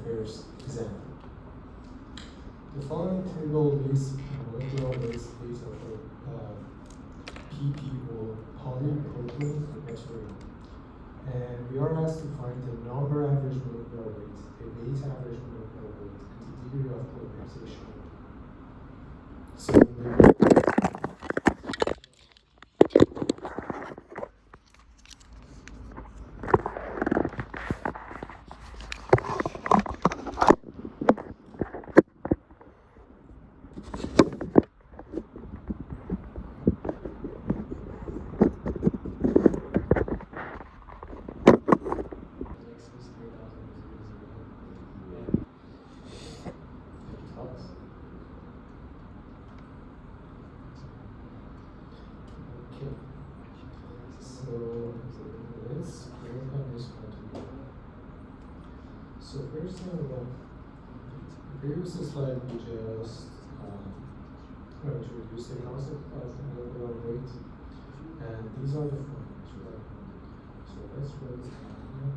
first example. The following table lists molecular weights data for PP or polypropylene material. And we are asked to find the number average molecular weight, the weight average molecular weight, and the degree of polymerization. So let's work on this one together. So first thing, the previous slide we just introduced the concept of molecular weight, and these are the formulas, right? So let's write it down here.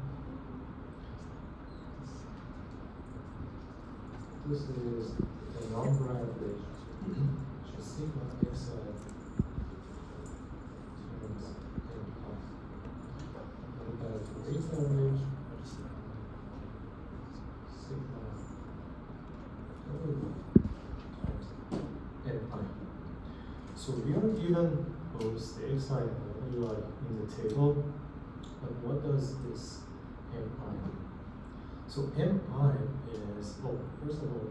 This is the number average, which is sigma xi times n plus. What about the weight average? Sigma w times n pi. So we are given both the xi and wi in the table, but what does this m pi mean? So mi is, well, first of all,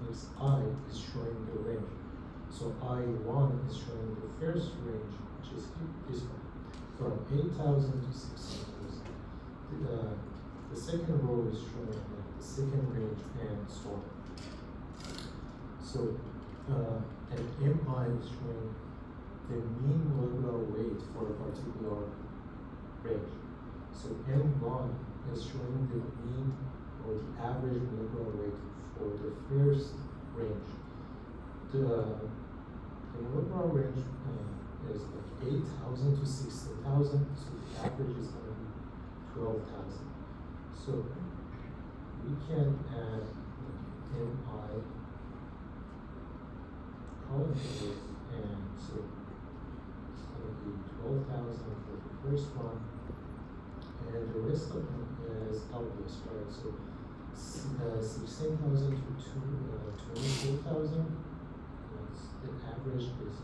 this I is showing the range. So I1 is showing the first range, which is this one, from 8,000 to 6,000. The second row is showing the second range, and so on. So, and mi is showing the mean molecular weight for a particular range. So m1 is showing the mean or the average molecular weight for the first range. The molecular range is like 8,000 to 16,000, so the average is going to be 12,000. So we can add mi column to it, and so it's going to be 12,000 for the first one, and the rest of them is obvious, right? So 16,000 to 24,000, the average is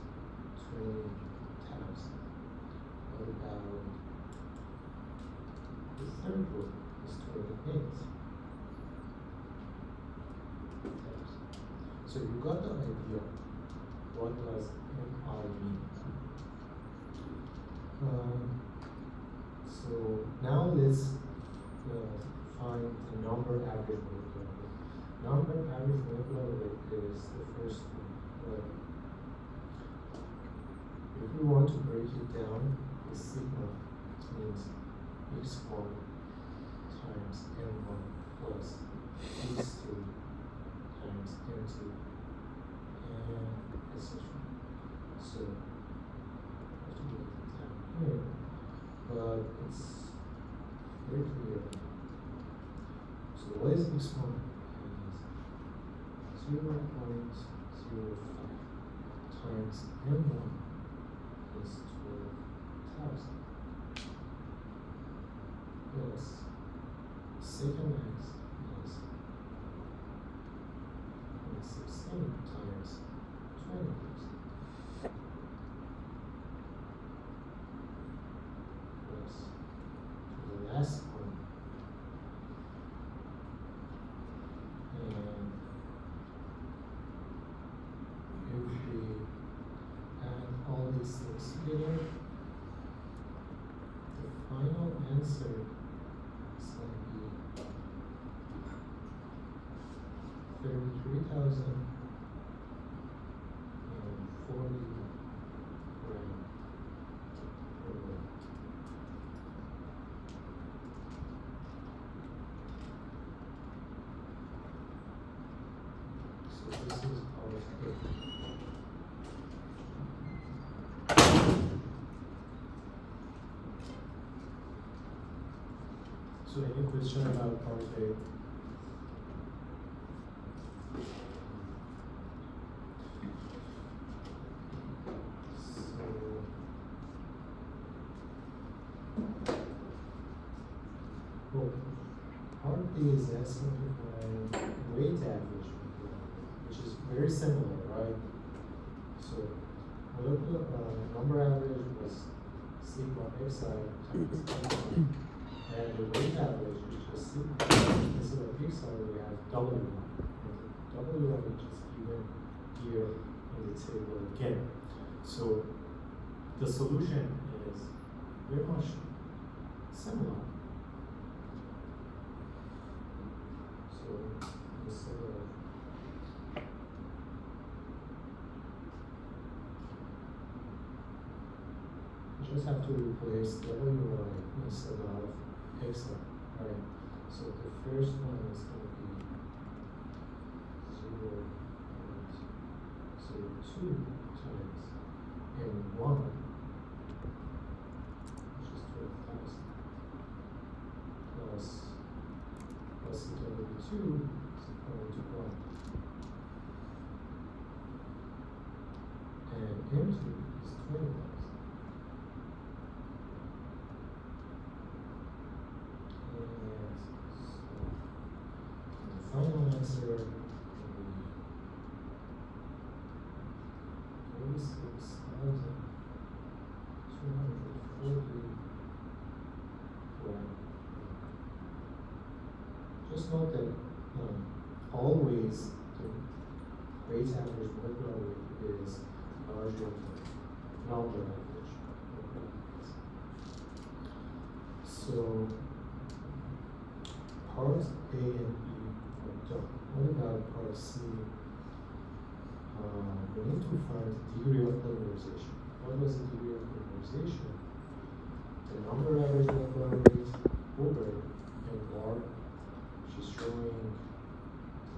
20,000. What about the third row? Is 28,000. So you got the idea. What does mi mean? So now let's find the number average molecular weight. Number average molecular weight is the first one. If we want to break it down, the sigma means x1 times n1 plus x2 times n2, and etc. So I have to break it down here, but it's very clear. So what is x1? Is 0.05 times n1 is 12,000. Yes. Second x is 16 times 20,000. Yes. The last one. And if we add all these things together, the final answer is going to be 33,040 grams per gram. So this is our script. So any question about part A? is asking to find weight average, which is very similar, right? So number average was sigma xi times xi, and the weight average, which is sigma instead of xi, we have w1, and the w1 which is given here in the table again. So the solution is very much similar. So instead of just have to replace w1 instead of xi, right? So the first one is going to be 0.02 times m1, which is 12,000, plus w2 is equal to 1, and m2 is 20,000. Final answer will be 46,240 grams. Just note that always the weight average molecular weight is larger than number average. So parts A and B. What about part C? We need to find the degree of polymerization. What was the degree of polymerization? The number average molecular weight over m bar, which is showing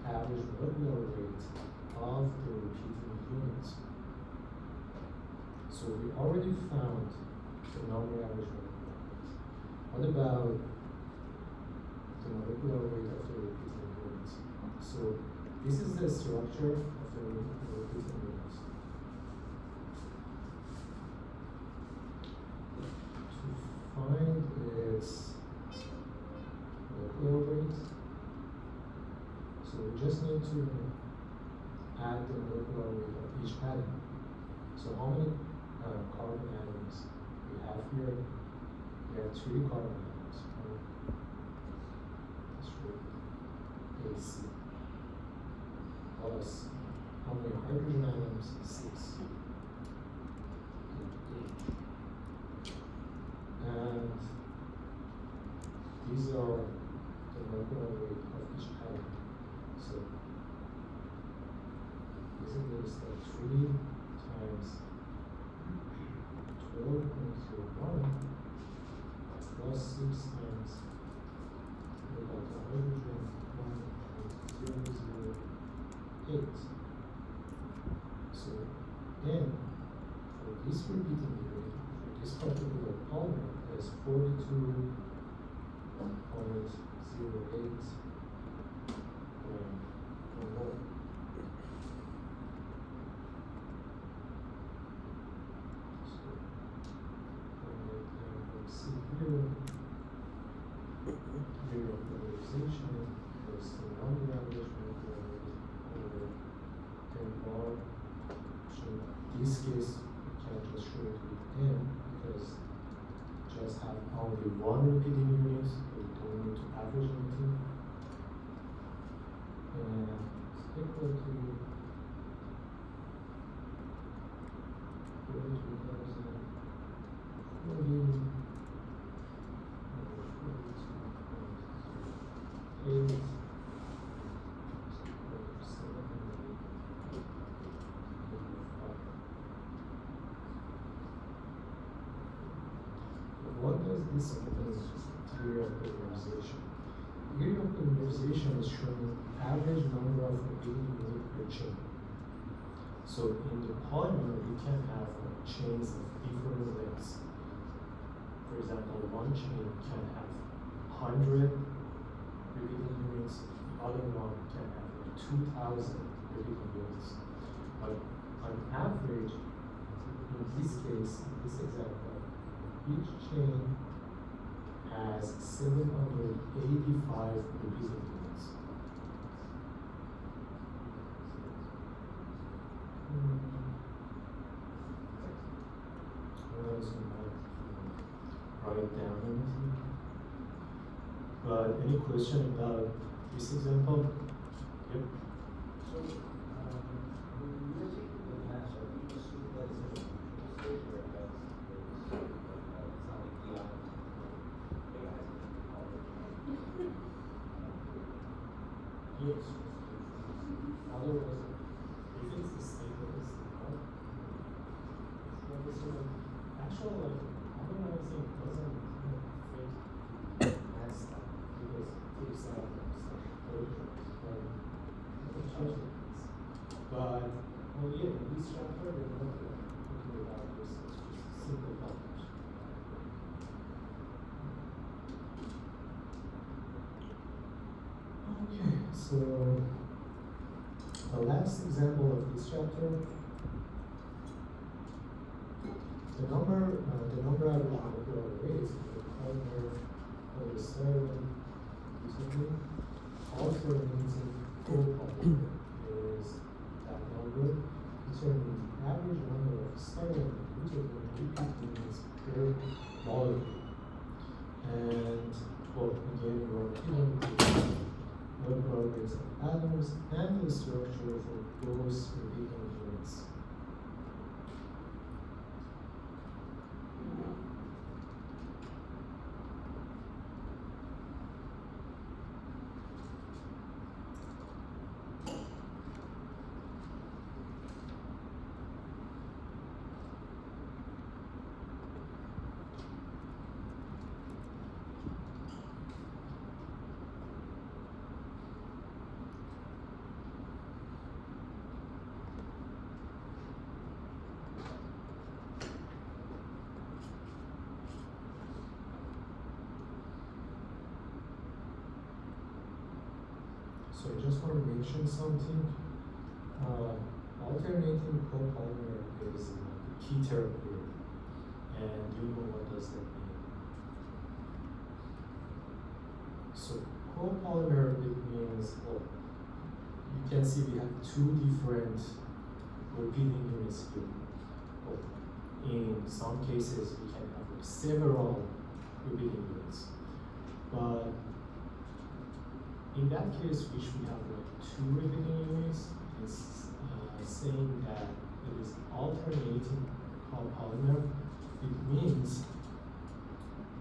average molecular weight of the repeating units. So we already found the number average molecular weight. What about the molecular weight of the repeating units? So this is the structure of the repeating units. To find its molecular weight, so we just need to add the molecular weight of each atom. So how many carbon atoms we have here? We have 3 carbon atoms. That's true. AC. Plus how many hydrogen atoms? 6. And these are the molecular weight of each atom. So basically it's like 3 times 12.01 plus 6 times the hydrogen 1.008. So then for this repeating unit, for this particular polymer, is 42.08 gram per mole. See here, degree of polarization is the number average molecular weight over m bar. So in this case, we can't just show it with m because we just have only one repeating unit, so we don't need to average anything. And it's equal to 42,040. What does this mean, degree of polymerization? Degree of polymerization is showing average number of repeating units per chain. So in the polymer, you can have chains of different lengths. For example, one chain can have 100 repeating units, the other one can have 2,000 repeating units. But on average, in this case, in this example, each chain has 785 repeating units. any question about this example? Yep. So, when you're taking the mass, are you assuming that it's a neutral state where it has, it's not like the atoms, Yes. Otherwise, if it's the state that is not, it's not actually like organizing doesn't fit mass stuff because it takes out some closures from the judgments. But well, yeah, in this chapter we're not talking about this. It's just simple numbers. Okay, so the last example of this chapter, the number average molecular weight of the polymer polystyrene using alternating copolymer is that number determining the average number of styrene and butadiene repeat units per molecule. And well, again, we're dealing with molecular weights of atoms and the structure for those repeating units. So I just want to mention something. Alternating copolymer is the keter group, and you know what does that mean. So copolymer, it means, well, you can see we have two different repeating units here. Well, in some cases we can have like several repeating units, but in that case, which we have like two repeating units, it's saying that it is alternating copolymer. It means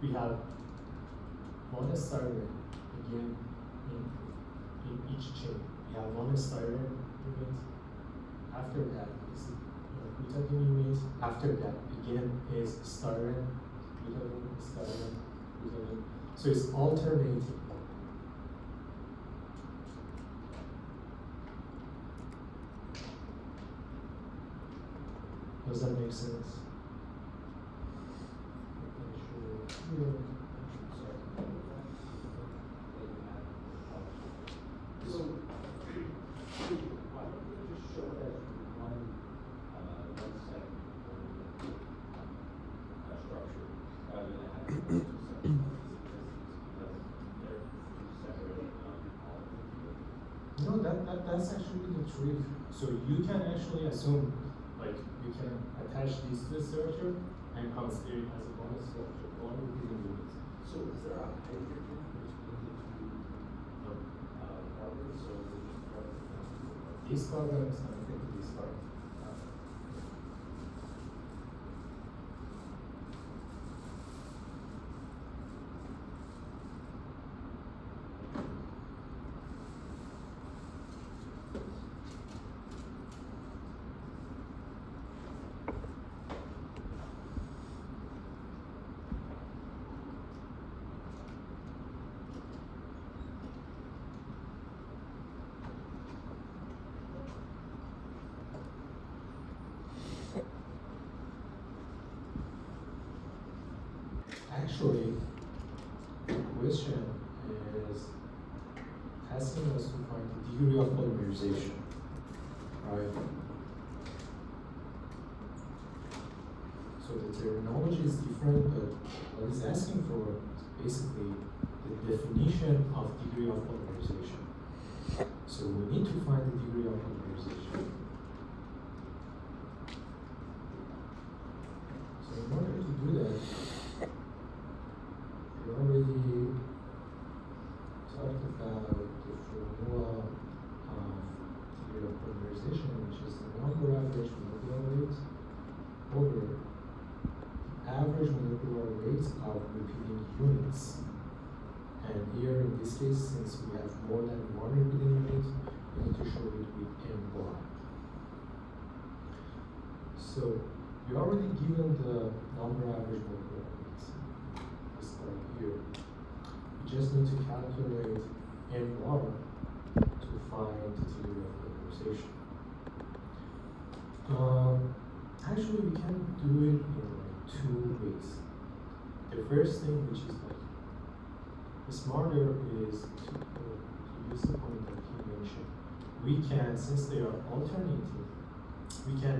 we have one styrene again in each chain. We have one styrene unit. After that is butadiene unit. After that again is styrene, butadiene, styrene, butadiene. So it's alternating. Does that make sense? So, why don't we just show it as one set structure rather than having two separate ones because they're two separate molecules? No, that's actually the trick. So you can actually assume, like, you can attach these to the structure and consider it as a one structure, one repeating unit. So is there a hydrogen between the two carbons, or is it just carbon? This carbon is connected to this carbon. Actually, the question is asking us to find the degree of polymerization, right? So the terminology is different, but what it's asking for is basically the definition of degree of polymerization. So we need to find the degree of polymerization. So in order to do that, we already units. And here in this case, since we have more than one repeating unit, we need to show it with n bar. So we already given the number average molecular weights. Just like here. We just need to calculate n bar to find the theory of polarization. Actually, we can do it in like two ways. The first thing, which is like smarter, is to use the point that he mentioned. We can, since they are alternating, we can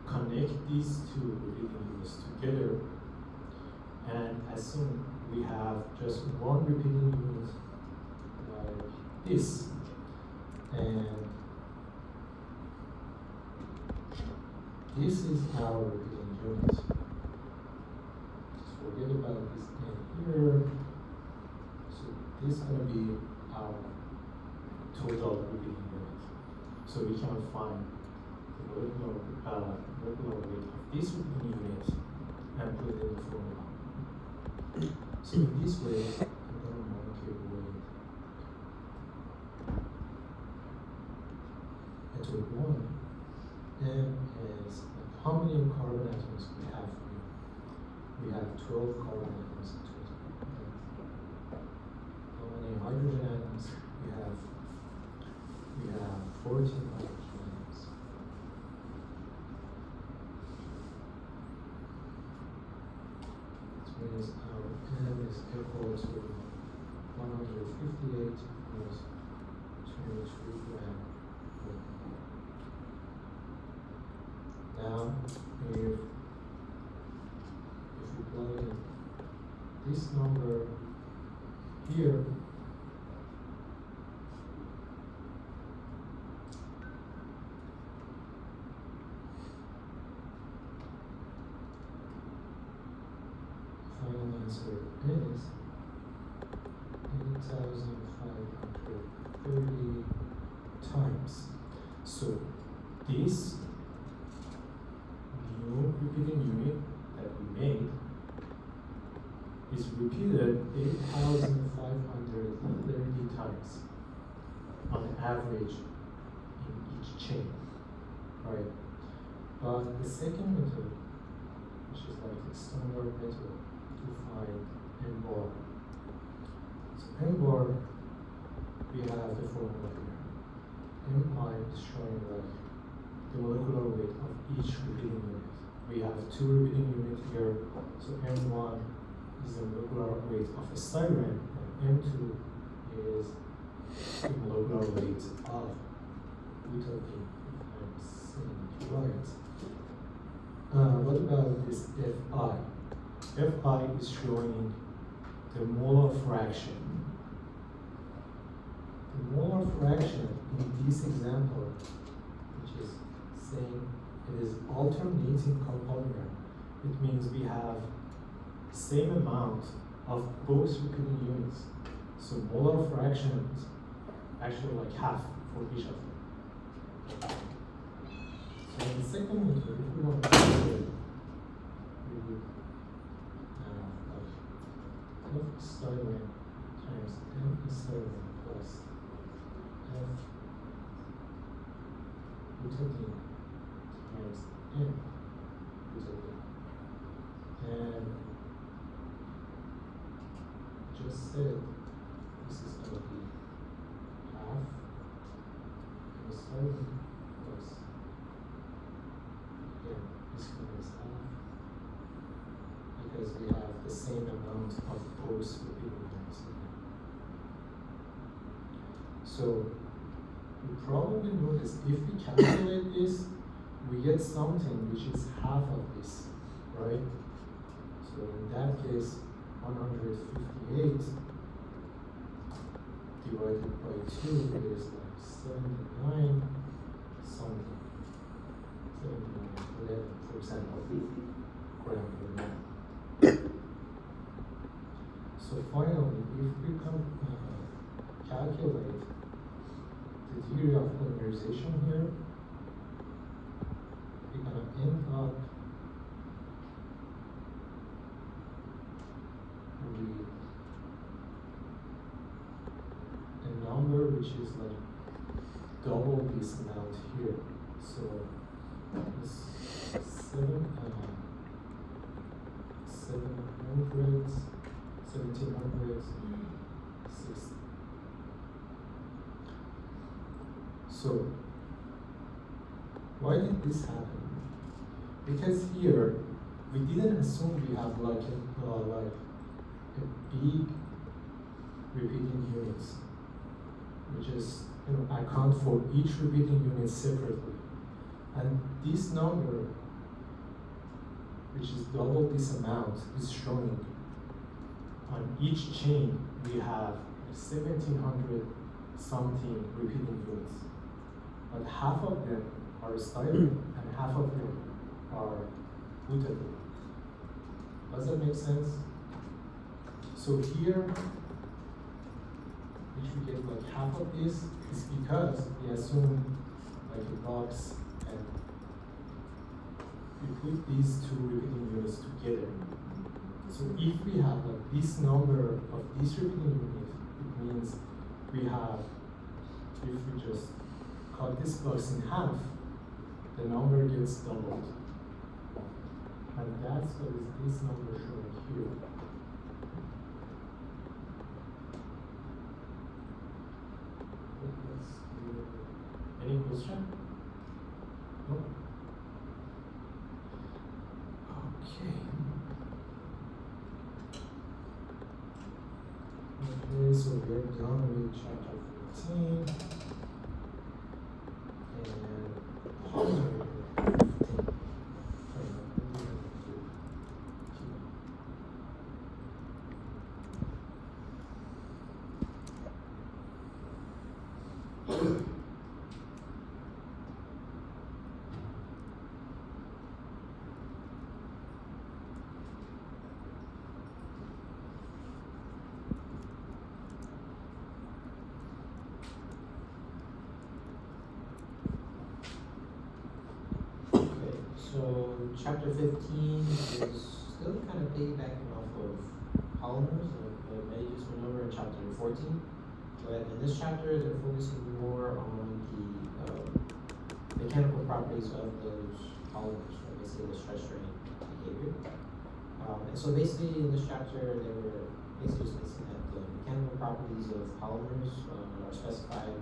connect these two repeating units together, and assume we have just one repeating unit like this, and this is our repeating unit. Just forget about this n here. So this is going to be our total repeating unit. So we can find the molecular weight of this repeating unit and put it in the formula. So in this way, I'm going to molecular weight atomic 1. M is like how many carbon atoms we have here? We have 12 carbon atoms in total. How many hydrogen atoms we have? We have 14 hydrogen atoms. Which means our M is equal to 158 plus 23 grams. Now, if we plug in this number here, final answer is 8,530 times. So this new repeating unit that we made is repeated 8,530 times on average in each chain, right? But the second method, which is like the standard method to find n bar. So n bar, we have the formula here. Mi is showing like the molecular weight of each repeating unit. We have two repeating units here, so M1 is the molecular weight of a styrene, and M2 is the molecular weight of butadiene, if I'm saying it right. What about this Fi? Fi is showing the molar fraction. The molar fraction in this example, which is saying it is alternating copolymer, it means we have same amount of both repeating units. So molar fraction is actually like half for each of them. So in the second method, if we want to do it, we would like F styrene times M styrene plus F butadiene times N butadiene. And just said this is going to be half M styrene plus, again, this one is half, because we have the same amount of both repeating units in there. So you probably notice if we calculate this, we get something which is half of this, right? So in that case, 158 divided by 2 is like 79 something. 11% of gram per mole. So finally, if we calculate the degree of polymerization here, we're going to end up with double this amount here. So it's 1700, 1760. So why did this happen? Because here we didn't assume we have like a big repeating units, which is account for each repeating unit separately. And this number, which is double this amount, is showing on each chain we have 1700 something repeating units. But half of them are stable and half of them are mutable. Does that make sense? So here, which we get like half of this, is because we assume like a box and we put these two repeating units together. So if we have like this number of these repeating units, it means we have, if we just cut this box in half, the number gets doubled. And that's what is this number showing here. Any question? No? Okay. Okay, so we're done with chapter 14. And chapter 15. So chapter 15 is still kind of piggybacking off of polymers that May just went over in chapter 14. But in this chapter, they're focusing more on the mechanical properties of those polymers, or basically the stress strain behavior. And so basically in this chapter, they were basically just saying that the mechanical properties of polymers are specified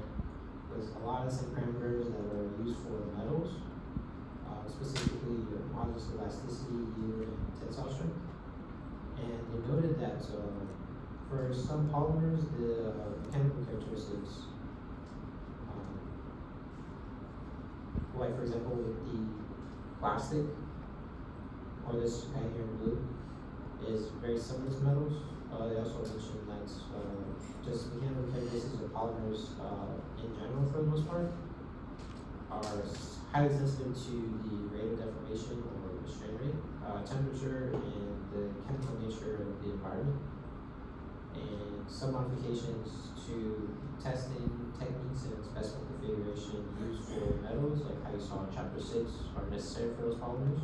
with a lot of the same parameters that are used for metals. Specifically modulus of elasticity, yield, and tensile strength. And they noted that for some polymers, the mechanical characteristics, like for example with the plastic, or this guy here in blue, is very similar to metals. They also mentioned that just mechanical characteristics of polymers in general, for the most part, are highly sensitive to the rate of deformation or the strain rate, temperature, and the chemical nature of the environment. And some modifications to testing techniques and specimen configuration used for metals, like how you saw in chapter 6, are necessary for those polymers,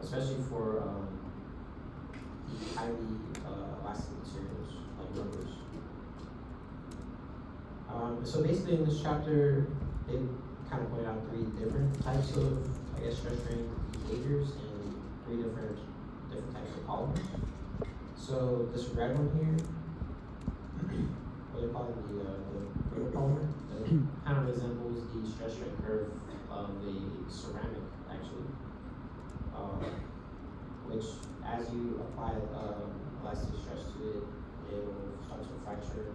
especially for the highly elastic materials like rubbers. So basically in this chapter, they kind of point out 3 different types of, stress strain behaviors and 3 different types of polymers. So this red one here, what they call it, the brittle polymer, that kind of resembles the stress strain curve of a ceramic, actually, which as you apply elastic stress to it, it will start to fracture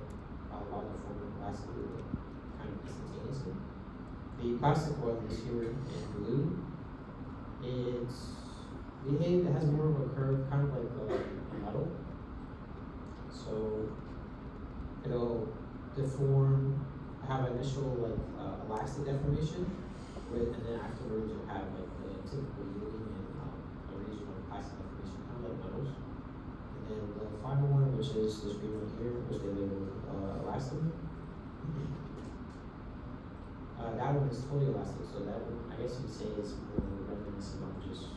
while deforming elastically, kind of instantaneously. The plastic one is here in blue. It has more of a curve, kind of like a metal. So it'll deform, have initial elastic deformation, and then afterwards you'll have like the typical yielding and a region of plastic deformation, kind of like metals. And then the final one, which is this green one here, which they label elastomer. That one is totally elastic, so that one, I guess you could say, is more reminiscent of just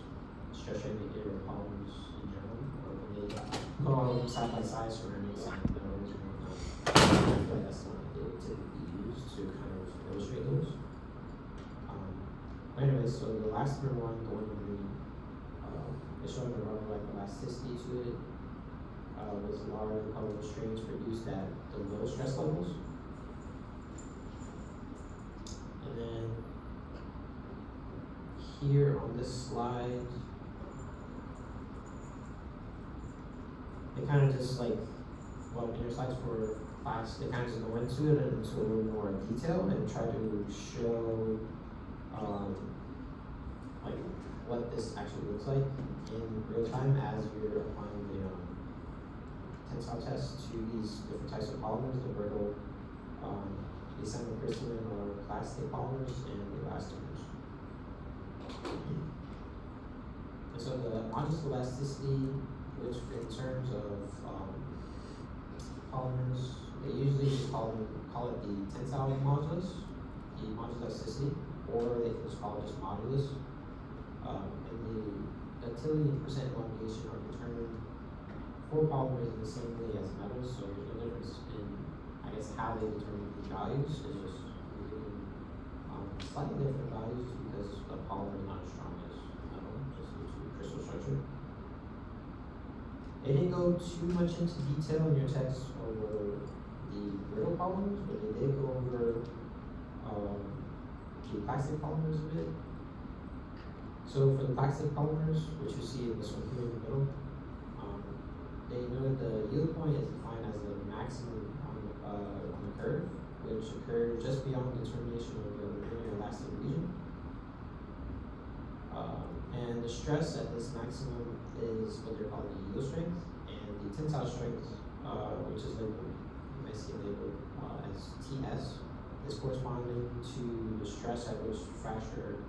stress strain behavior of polymers in general, or when they call side by side ceramics and metals and whatnot. I feel like that's the one that they typically use to kind of so the elastomer one, the one in green, it's showing the rubber like elasticity to it, with large recoverable strains produced at the low stress levels. And then here on this slide, they kind of just like, well, in your slides for class, they kind of just go into it and into a little more detail and try to show like what this actually looks like in real time as you're applying the tensile test to these different types of polymers, the brittle, the semi-crystalline or plastic polymers, and the elastomers. And so the modulus elasticity, which in terms of polymers, they usually just call it the tensile modulus, the modulus elasticity, or they can just call it just modulus. And the ductility and percent elongation are determined for polymers in the same way as metals, so there's no difference in, I guess, how they determine the values. It's just giving slightly different values because the polymer is not as strong as metal, just due to crystal structure. They didn't go too much into detail in your text over the brittle polymers, but they did go over the plastic polymers a bit. So for the plastic polymers, which you see in this one here in the middle, they noted the yield point is defined as the maximum on the curve, which occurred just beyond the termination of the linear elastic region. And the stress at this maximum is what they're calling the yield strength, and the tensile strength, which is labeled, you may see it labeled as TS, is corresponding to the stress at which fracture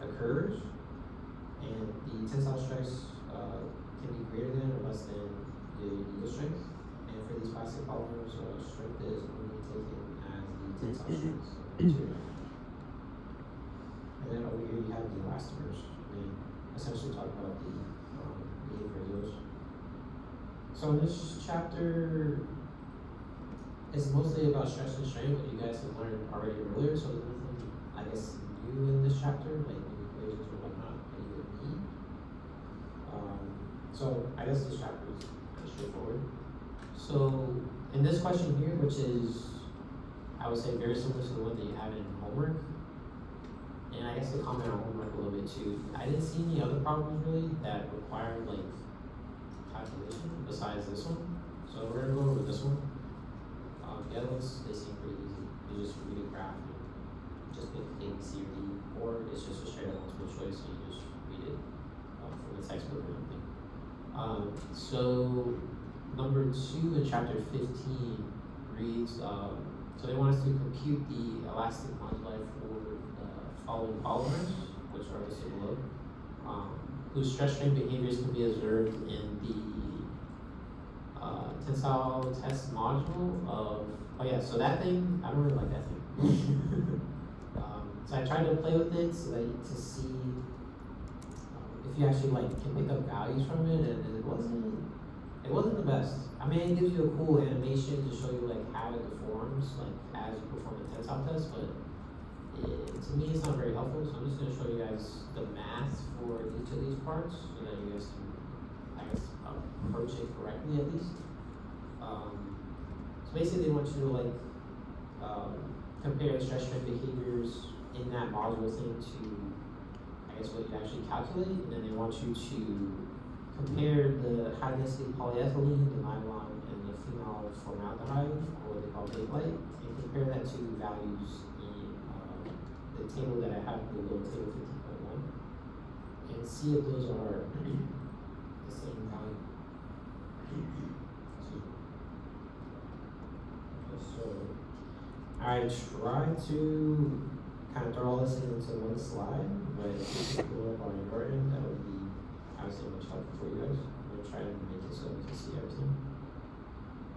occurs, and the tensile stress can be greater than or less than the yield strength. And for these plastic polymers, strength is only taken as the tensile strength of the material. And then over here you have the elastomers. They essentially talk about the need for those. So in this chapter, it's mostly about stress and strain, what you guys have learned already earlier. So there's nothing, I guess, new in this chapter, like new equations or whatnot that you would need. So I guess this chapter is kind of straightforward. So in this question here, which is, I would say, very similar to the one that you have in homework, and I guess to comment on homework a little bit too, I didn't see any other problems really that required like calculation besides this one. So we're gonna go over this one. The other ones, they seem pretty easy. You just read a graph and just pick A, B, C, or D, or it's just a straight up multiple choice and you just read it from the textbook or anything. So number 2 in chapter 15 reads, so they want us to compute the elastic moduli for the following polymers, which are listed below, whose stress strain behaviors can be observed in the tensile test module of, oh yeah, so that thing, I don't really like that thing. So I tried to play with it so that to see if you actually like can pick up values from it, and it wasn't the best. I mean, it gives you a cool animation to show you like how it deforms like as you perform the tensile test, but to me it's not very helpful. So I'm just going to show you guys the math for each of these parts so that you guys can, I guess, approach it correctly at least. So basically they want you to like compare stress strain behaviors in that module thing to, I guess, what you actually calculate, and then they want you to compare the high density polyethylene, the nylon, and the phenol formaldehyde, or what they call bakelite, and compare that to values in the table that I have below, table 15.1, and see if those are the same value. So I tried to kind of throw all this into one slide, but if you could pull up on your end, that would be obviously much helpful for you guys. I'm going to try to make it so you can see everything.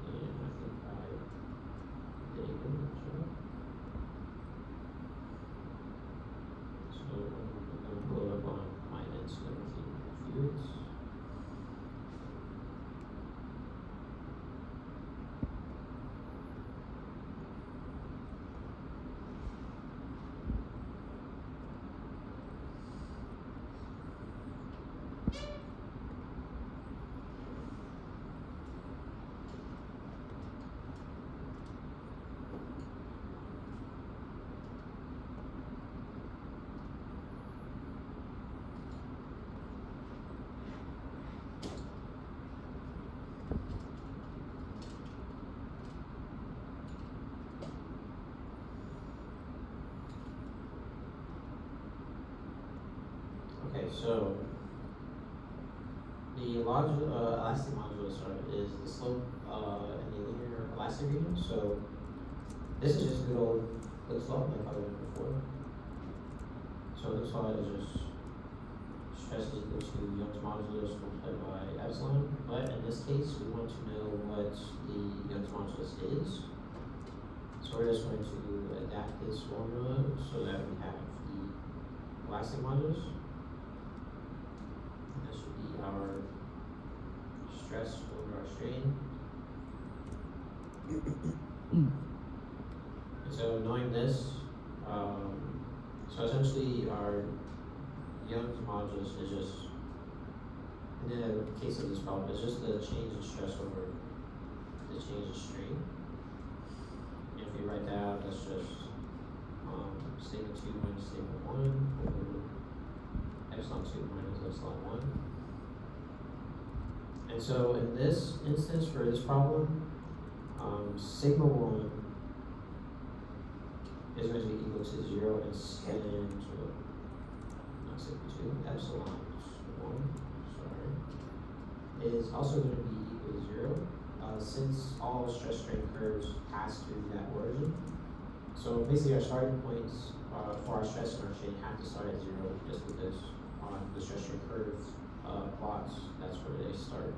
And I think I did a good job. So I'm going to pull it up on my end so that we can view it. so the elastic modulus is the slope in the linear elastic region. So this is just good old Hooke's law, like I was before. So Hooke's law is just stress is equal to Young's modulus multiplied by epsilon. But in this case, we want to know what the Young's modulus is. So we're just going to adapt this formula so that we have the elastic modulus. And that should be our stress over our strain. And so knowing this, so essentially our Young's modulus is just, in the case of this problem, it's just the change in stress over the change in strain. And if we write that out, that's just sigma 2 minus sigma 1 over epsilon 2 minus epsilon 1. And so in this instance, for this problem, sigma 1 is going to be equal to 0 and not sigma 2, epsilon 1, sorry, is also going to be equal to 0 since all stress strain curves pass through that origin. So basically our starting points for our stress and our strain have to start at 0 just because on the stress strain curve plots, that's where they start.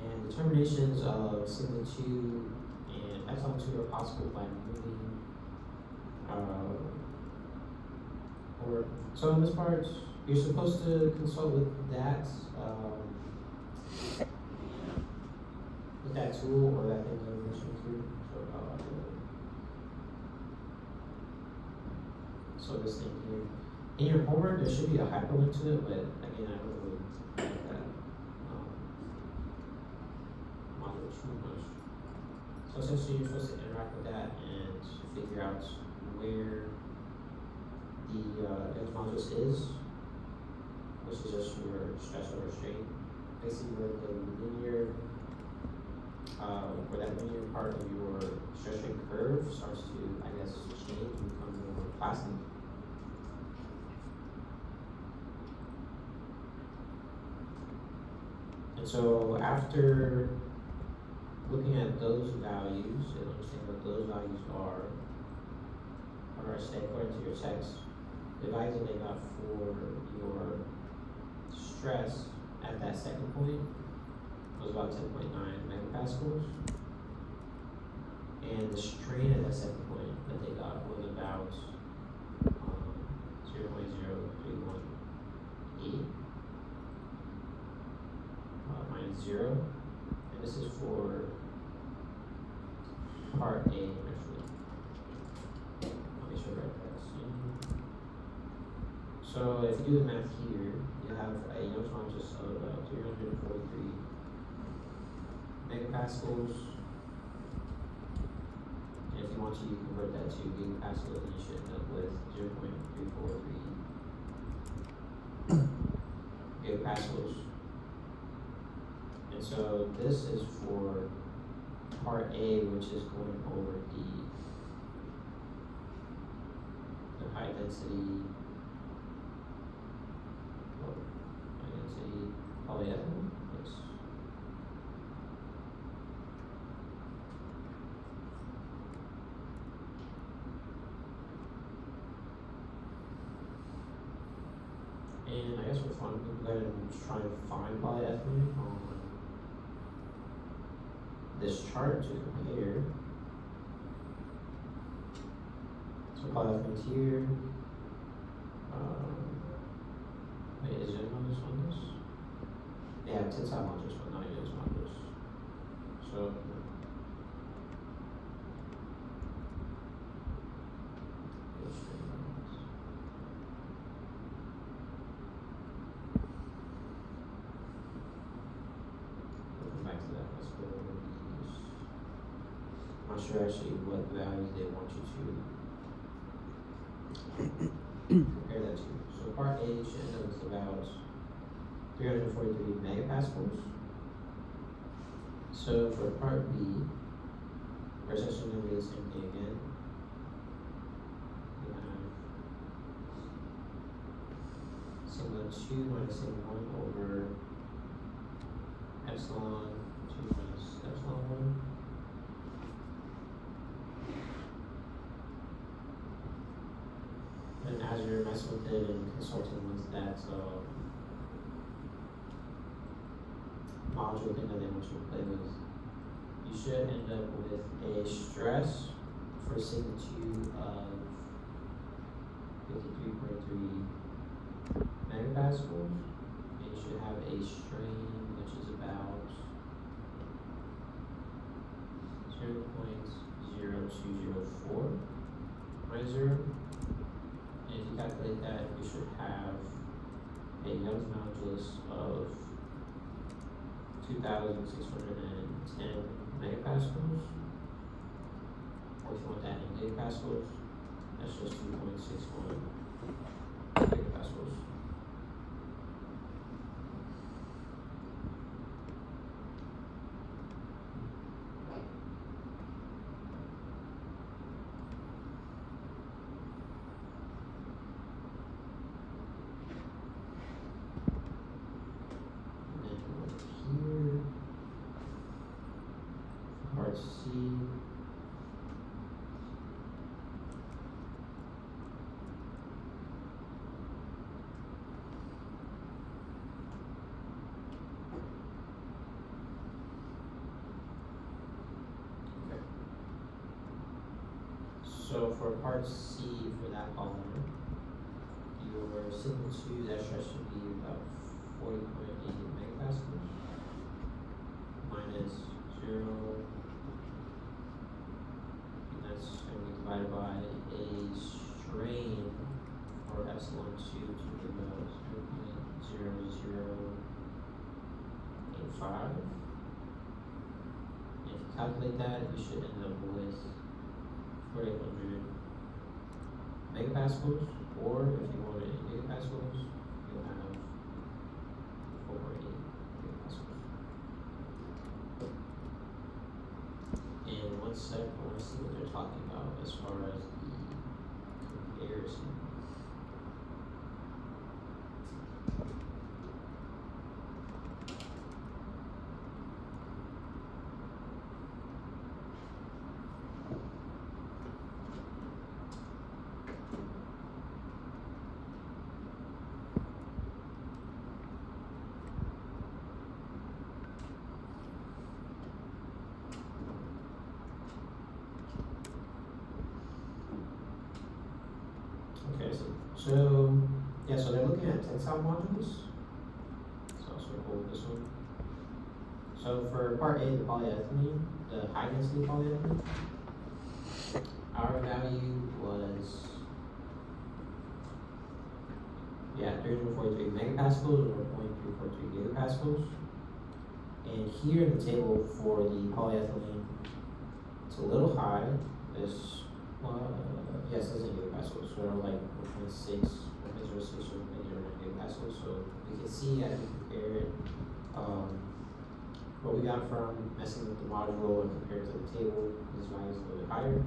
And determinations of sigma 2 and epsilon 2 are possible by moving, so in this part, you're supposed to consult with that tool or that thing that I mentioned to you. So this thing here. In your homework, there should be a hyperlink to it, but again, I don't really like that model too much. So essentially, you're supposed to interact with that and figure out where the Young's modulus is, which is just your stress over strain. Basically, where the linear, where that linear part of your stress strain curve starts to, I guess, change and become more plastic. And so after looking at those values and understanding what those values are, or say according to your text, the values that they got for your stress at that second point was about 10.9 megapascals. And the strain at that second point that they got was about 0.0318 minus 0. And this is for part A, actually. I'll make sure I write that. So if you do the math here, you have a Young's modulus of 343 megapascals. And if you want to, you convert that to gigapascals, and you should end up with 0.343 gigapascals. And so this is for part A, which is going over the high density polyethylene. Yes. And I guess for fun, we can go ahead and try and find polyethylene on this chart to compare. So polyethylene here. Wait, is there modulus on this? They have tensile modulus, but not Young's modulus. So we'll come back to that. Let's go over these. I'm not sure actually what values they want you to compare that to. So part A should end up with about 343 megapascals. So for part B, we're essentially going to do the same thing again. We have epsilon 2 minus sigma 1 over epsilon 2 minus epsilon 1. And as you're messing with it and consulting with that module thing that they want you to play with, you should end up with a stress for sigma 2 of 53.3 megapascals, and you should have a strain which is about 0.0204 minus 0. And if you calculate that, you should have a Young's modulus of 2,610 megapascals. Or if you want that in gigapascals, that's just 2.61 gigapascals. Part C. Okay. So for part C, for that polymer, your sigma 2, that stress should be about 40.8 megapascals minus 0. That's going to be divided by a strain for epsilon 2 to the 0.0085. If you calculate that, you should end up with 4,800 megapascals, or if you want it in gigapascals, you'll have 4.8 gigapascals. And one sec, I want to see what they're talking about as far as the comparison. Okay, so yeah, so they're looking at tensile modules. So I'll circle this one. So for part A, the polyethylene, the high density polyethylene, our value was 343 megapascals or 0.343 gigapascals. And here in the table for the polyethylene, it's a little high. It's yes, it's in gigapascals, so like 1.6, 1.06 or 1.09 gigapascals. So we can see as we compare it, what we got from messing with the module and compared to the table, this value is a little bit higher.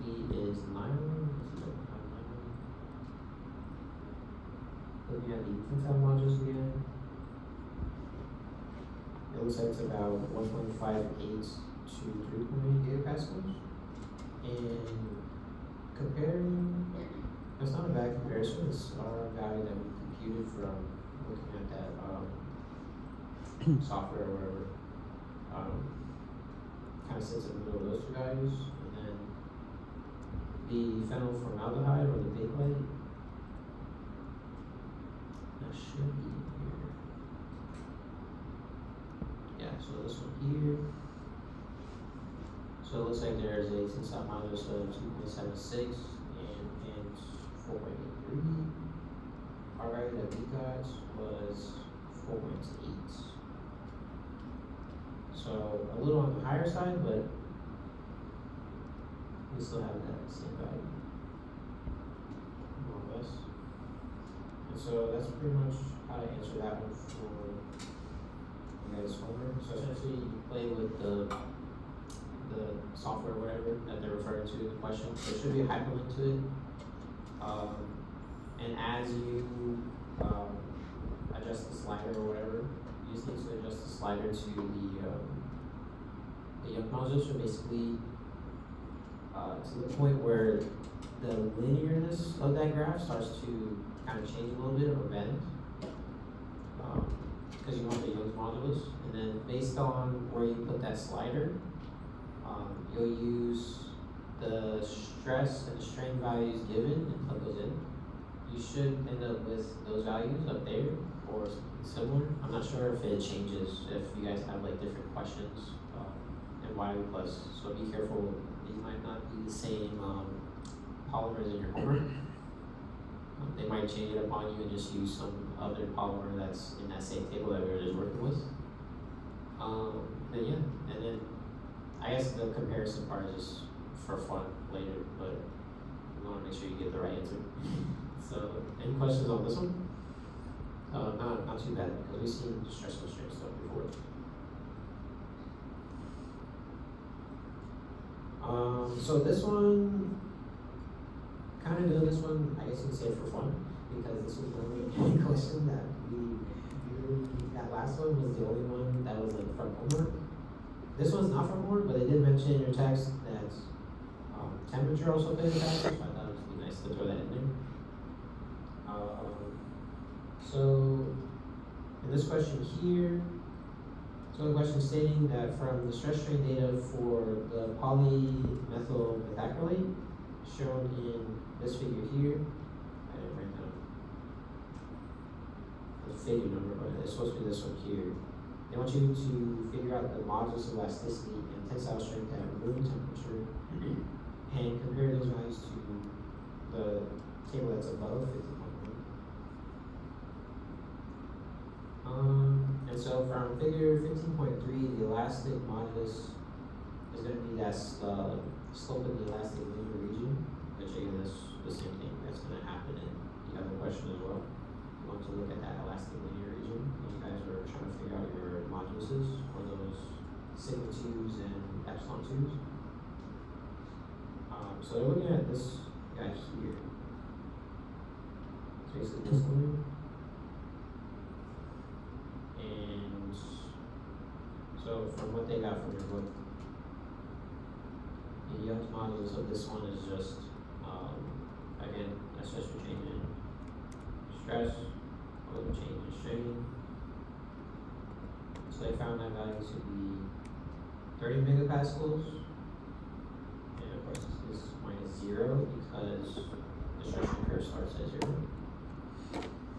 B is 9. Looking at the tensile modules again, it looks like it's about 1.58 to 3.8 gigapascals. And comparing, that's not a bad comparison. It's our value that we computed from looking at that software or whatever. Kind of sits in the middle of those two values. And then the phenylformaldehyde or the bakelite, that should be here. Yeah, so this one here. So it looks like there's a tensile modulus of 2.76 and 4.83. Our value that we got was 4.8. So a little on the higher side, but we still have that same value, more or less. And so that's pretty much how to answer that one for you guys' homework. So essentially, you play with the software, whatever that they're referring to in the question. There should be a hyperlink to it. And as you adjust the slider or whatever, you just need to adjust the slider to the yoke modulus, so basically to the point where the linearness of that graph starts to kind of change a little bit or bend. Because you want the Young's modulus, and then based on where you put that slider, you'll use the stress and the strain values given and plug those in. You should end up with those values up there or something similar. I'm not sure if it changes if you guys have like different questions and YU plus. So be careful. These might not be the same polymers in your homework. They might change it upon you and just use some other polymer that's in that same table that we were just working with. Then yeah, and then I guess the comparison part is just for fun later, but you want to make sure you get the right answer. So, any questions on this one? Not too bad because we've seen stress constraint stuff before. So this one, kind of doing this one, I guess you can say for fun, because this was the only question that that last one was the only one that was like from homework. This one's not from homework, but they did mention in your text that temperature also plays a factor, so I thought it would be nice to throw that in there. So, in this question here, so the question stating that from the stress strain data for the polymethyl methacrylate shown in this figure here, I didn't write down the figure number, but it's supposed to be this one here. They want you to figure out the modulus of elasticity and tensile strength at room temperature and compare those values to the table that's above 50.1. And so from figure 15.3, the elastic modulus is going to be that slope of the elastic linear region, which again is the same thing that's going to happen in the other question as well. You want to look at that elastic linear region when you guys are trying to figure out your moduluses for those sigma 2s and epsilon 2s. So they're looking at this guy here. It's basically this one. And so from what they got from your book, the Young's modulus of this one is just, again, that's just your change in stress or the change in strain. So they found that value to be 30 megapascals. And of course this is minus 0 because the stress strain curve starts at 0.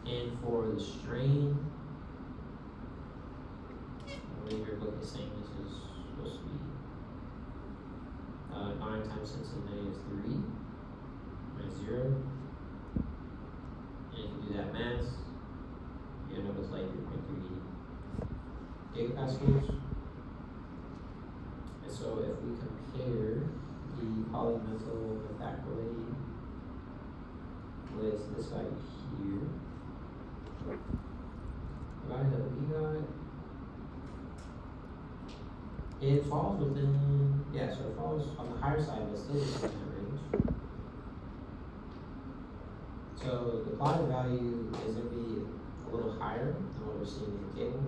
And for the strain, I believe your book is saying this is supposed to be 9 times 10 to the negative 3 minus 0. And if you do that math, you end up with like 3.3 gigapascals. And so if we compare the polymethyl methacrylate with this guy here, the value that we got, it falls within, yeah, so it falls on the higher side, but still within that range. So the plotted value is going to be a little higher than what we're seeing in the table.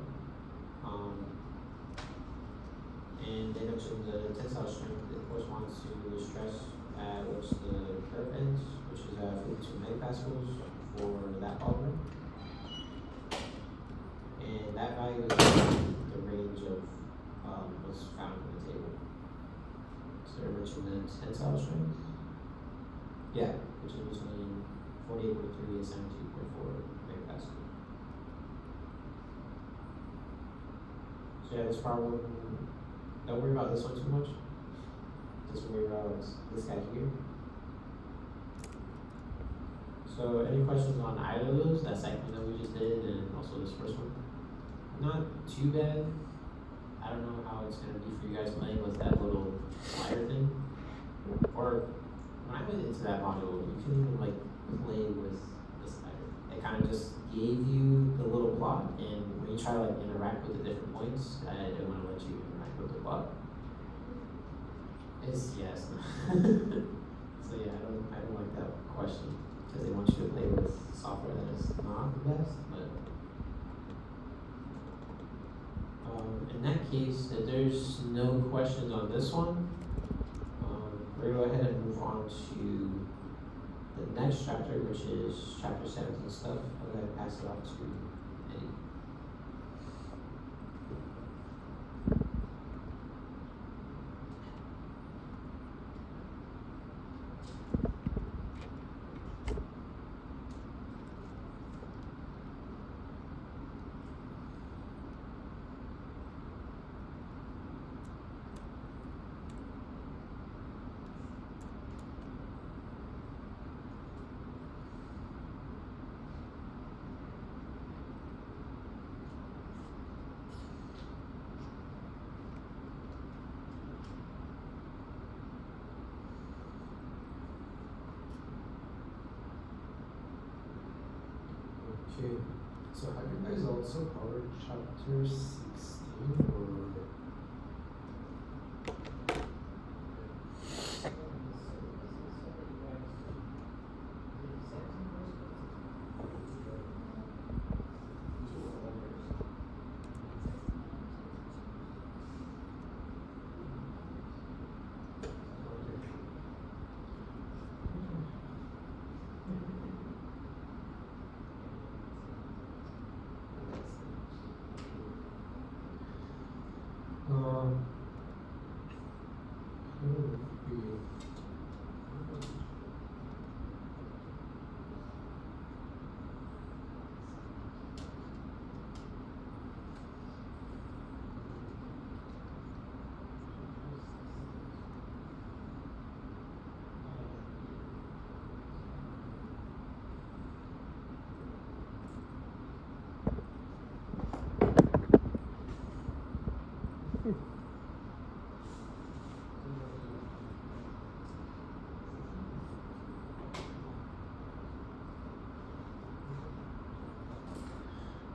And they mentioned the tensile strength that corresponds to the stress at which the curve ends, which is 52 megapascals for that polymer. And that value is the range of what's found in the table. So they mentioned the tensile strength. Yeah, which is between 48.3 and 72.4 megapascals. So yeah, this problem, don't worry about this one too much. Just worry about this guy here. So any questions on either of those? That second one that we just did and also this first one? Not too bad. I don't know how it's going to be for you guys playing with that little slider thing. Or when I went into that module, you couldn't even like play with the slider. It kind of just gave you the little plot, and when you try to like interact with the different points, it didn't want to let you interact with the plot. It's yes. So yeah, I don't like that question because they want you to play with software that is not the best, but in that case, if there's no questions on this one, we're gonna go ahead and move on to the next chapter, which is chapter 17 stuff. I'm gonna pass it off to Eddie. Okay, so have you guys also covered chapter 16 or?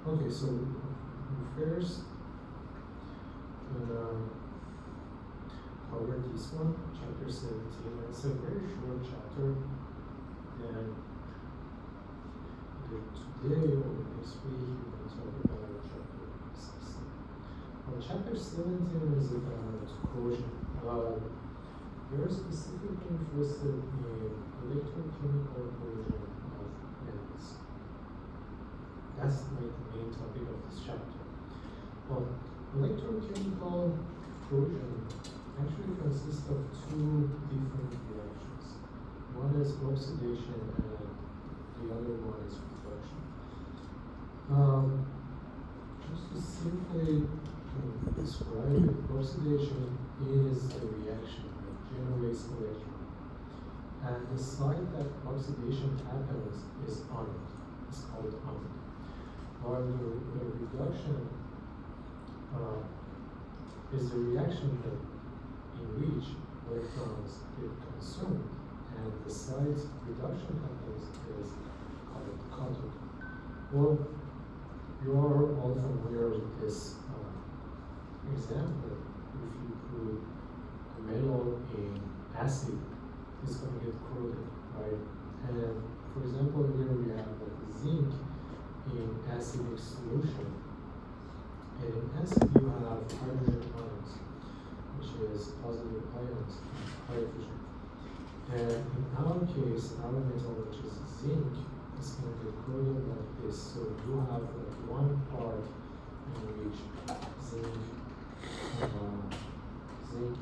Okay, so first, cover this one, chapter 17. It's a very short chapter, and either today or next week we can talk about chapter 16. Well, chapter 17 is about corrosion. We're specifically interested in electrochemical corrosion of metals. That's like the main topic of this chapter. Well, electrochemical corrosion actually consists of two different reactions. One is oxidation and the other one is reduction. Just to simply describe it, oxidation is a reaction that generates electron. And the site that oxidation happens is anode. It's called anode. While the reduction is the reaction in which electrons get consumed, and the site reduction happens is called cathode. Well, you are all familiar with this example. If you put a metal in acid, it's going to get corroded, right? And for example, here we have like zinc in acidic solution. And in acid you have hydrogen ions, which is positive ions, hydrogen. And in our case, our metal, which is zinc, is going to get corroded like this. So you have like one part in which zinc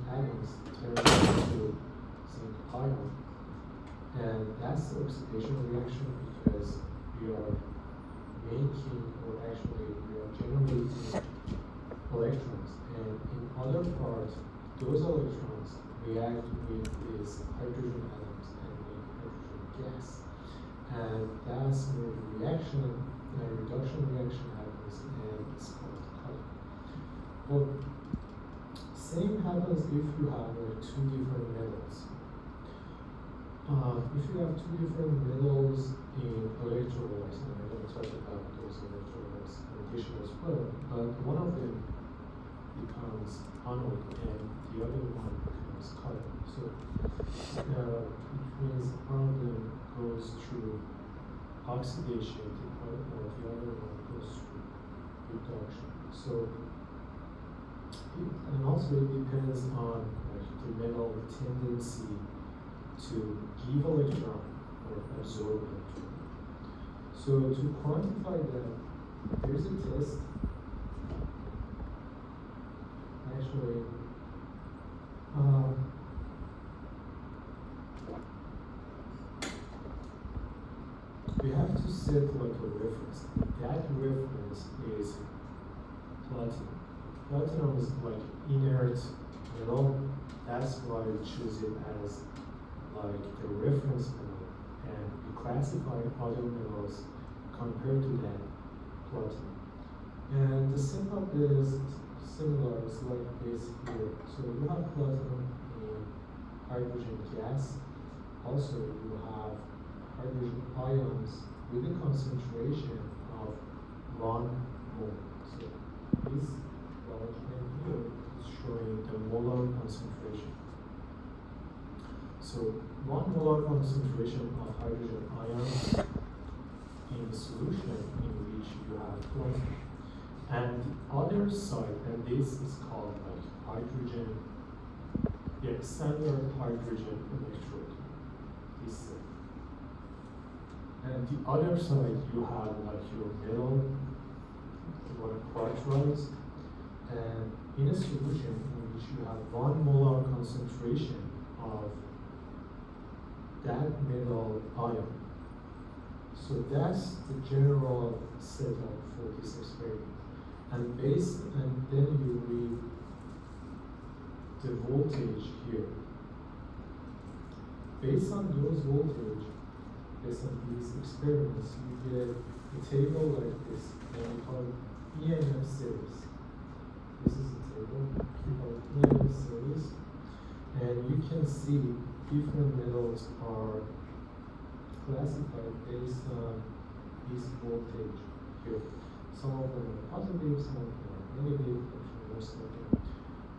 atoms turn into zinc ion. And that's the oxidation reaction because we are making, or actually we are generating electrons, and in other parts those electrons react with these hydrogen atoms and make hydrogen gas, and that's where the reaction, the reduction reaction happens, and it's called cathode. Well, same happens if you have like two different metals. If you have two different metals in electrolytes, and I'm going to talk about those electrolytes in addition as well, but one of them becomes anode and the other one becomes is carbon. So which means one of them goes through oxidation, the other one goes through reduction. So and also it depends on the metal tendency to give electron or absorb electron. So to quantify that, there's a test. Actually, we have to set like a reference. That reference is platinum. Platinum is like inert metal. That's why we choose it as like the reference metal, and we classify other metals compared to that platinum. And the setup is similar. It's like this here. So you have platinum in hydrogen gas. Also, you have hydrogen ions with a concentration of 1 mole. So this diagram here is showing the molar concentration. So 1 molar concentration of hydrogen ions in the solution in which you have platinum. And the other side, and this is called like hydrogen, standard hydrogen electrode. This side. And the other side, you have like your metal, you want to quadratize, and in a solution in which you have 1 molar concentration of that metal ion. So that's the general setup for this experiment. And then you read the voltage here. Based on those voltage, based on these experiments, you get a table like this, and we call it EMF series. This is a table we call it EMF series, and you can see different metals are classified based on this voltage here. Some of them are positive, some of them are negative, actually most of them.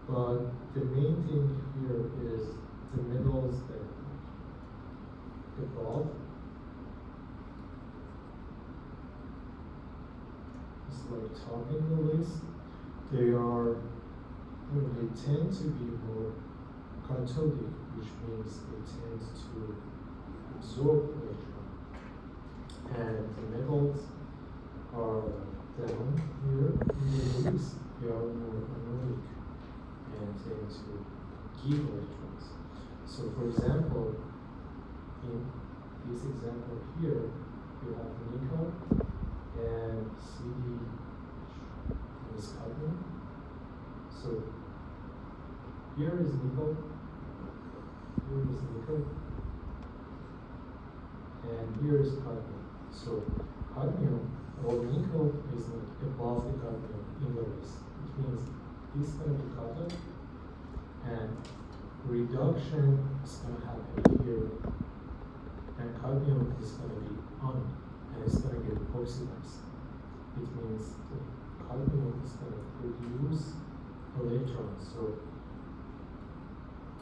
But the main thing here is the metals that above. It's like topping the list. They tend to be more cathodic, which means they tend to absorb electron. And the metals are down here in the list. They are more anodic and tend to give electrons. So for example, in this example here, you have nickel and CD is cadmium. So here is nickel, and here is cadmium. So cadmium or nickel is like above the cadmium in the list. It means this is going to be cathode, and reduction is going to happen here, and cadmium is going to be on, and it's going to get oxidized. It means the cadmium is going to produce electrons. So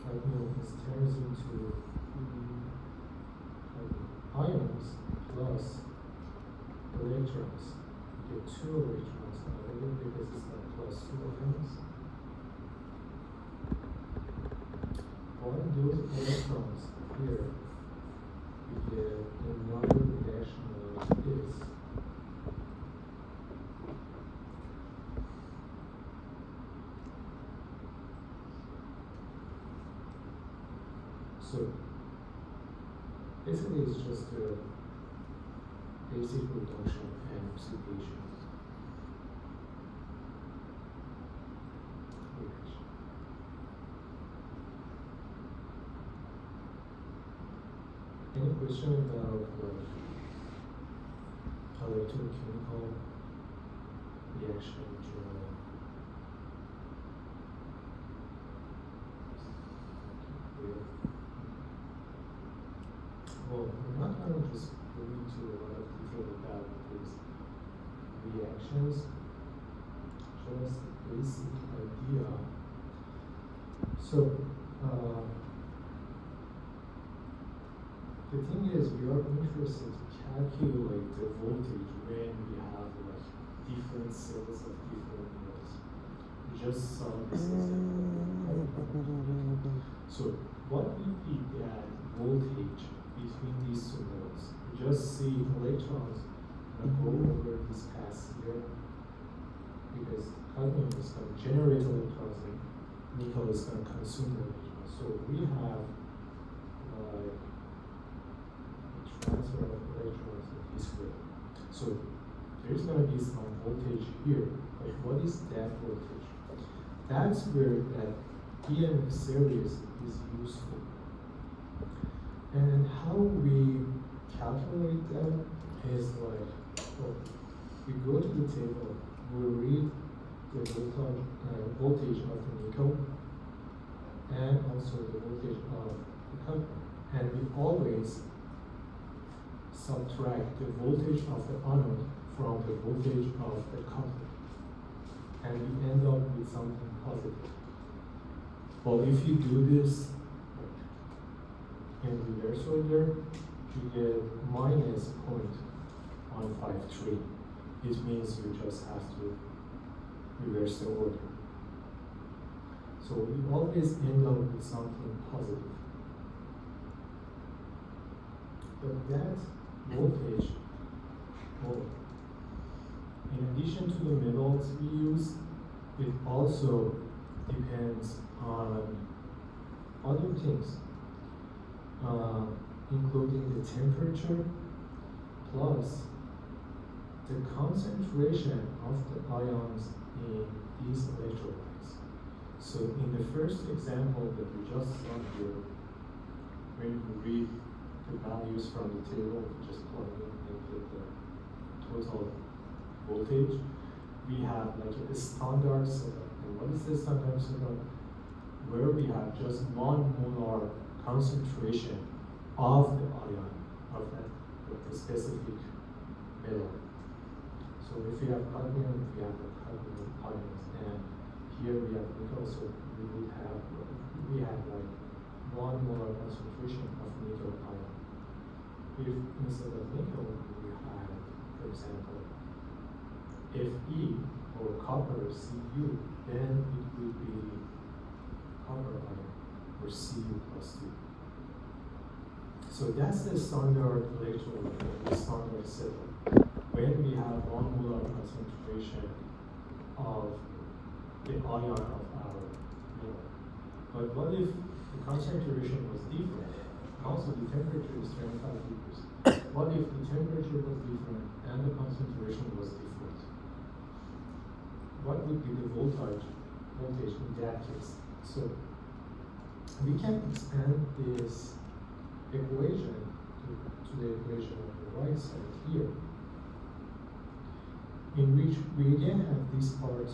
cadmium turns into ions plus electrons. You get 2 electrons out of it because it's like plus 2 ions. One of those electrons here, we get another reaction like this. So basically it's just a basic reduction and oxidation reaction. Any question about electrochemical reaction in general? Well, we're not going to just go into a lot of detail about these reactions, just a basic idea. So, the thing is, we are interested to calculate the voltage when we have like different cells of different nodes. We just saw this example. So what would be that voltage between these two nodes? We just see electrons go over this path here because cadmium is going to generate electrons and nickel is going to consume the electrons. So we have like transfer of electrons in this way. So there's going to be some voltage here, but what is that voltage? That's where that EMF series is useful. And how we calculate that is like, well, we go to the table, we read the voltage of the nickel and also the voltage of the copper, and we always subtract the voltage of the anode from the voltage of the cathode, and we end up with something positive. Well, if you do this in reverse order, you get minus 0.153. It means you just have to reverse the order. So we always end up with something positive. But that voltage, well, in addition to the metals we use, it also depends on other things, including the temperature plus the concentration of the ions in these electrolytes. So in the first example that we just saw here, when you read the values from the table, just plug in and get the total voltage. We have like a standard setup. And what is the standard setup? Where we have just 1 molar concentration of the ion of that the specific metal. So if we have cadmium, we have the cadmium ions, and here we have nickel, so we have like 1 molar concentration of nickel ion. If instead of nickel we had, for example, Fe or copper Cu, then it would be copper ion or Cu plus 2. So that's the standard electrolyte, the standard setup. When we have 1 molar concentration of the ion of our metal. But what if the concentration was different? Also the temperature is 25 degrees. What if the temperature was different and the concentration was different? What would be the voltage in that case? So we can expand this equation to the equation on the right side here, in which we again have this part,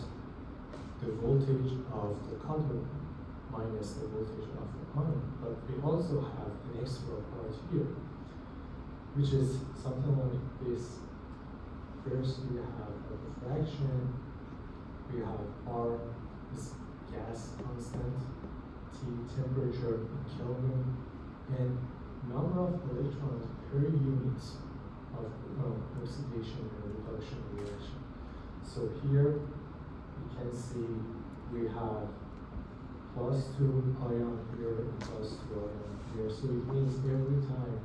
the voltage of the cathode minus the voltage of the ion, but we also have an extra part here, which is something like this. First we have a fraction, we have R is gas constant, T temperature in Kelvin, and number of electrons per unit of oxidation and reduction reaction. So here we can see we have +2 ion here and +2 ion here. So it means every time,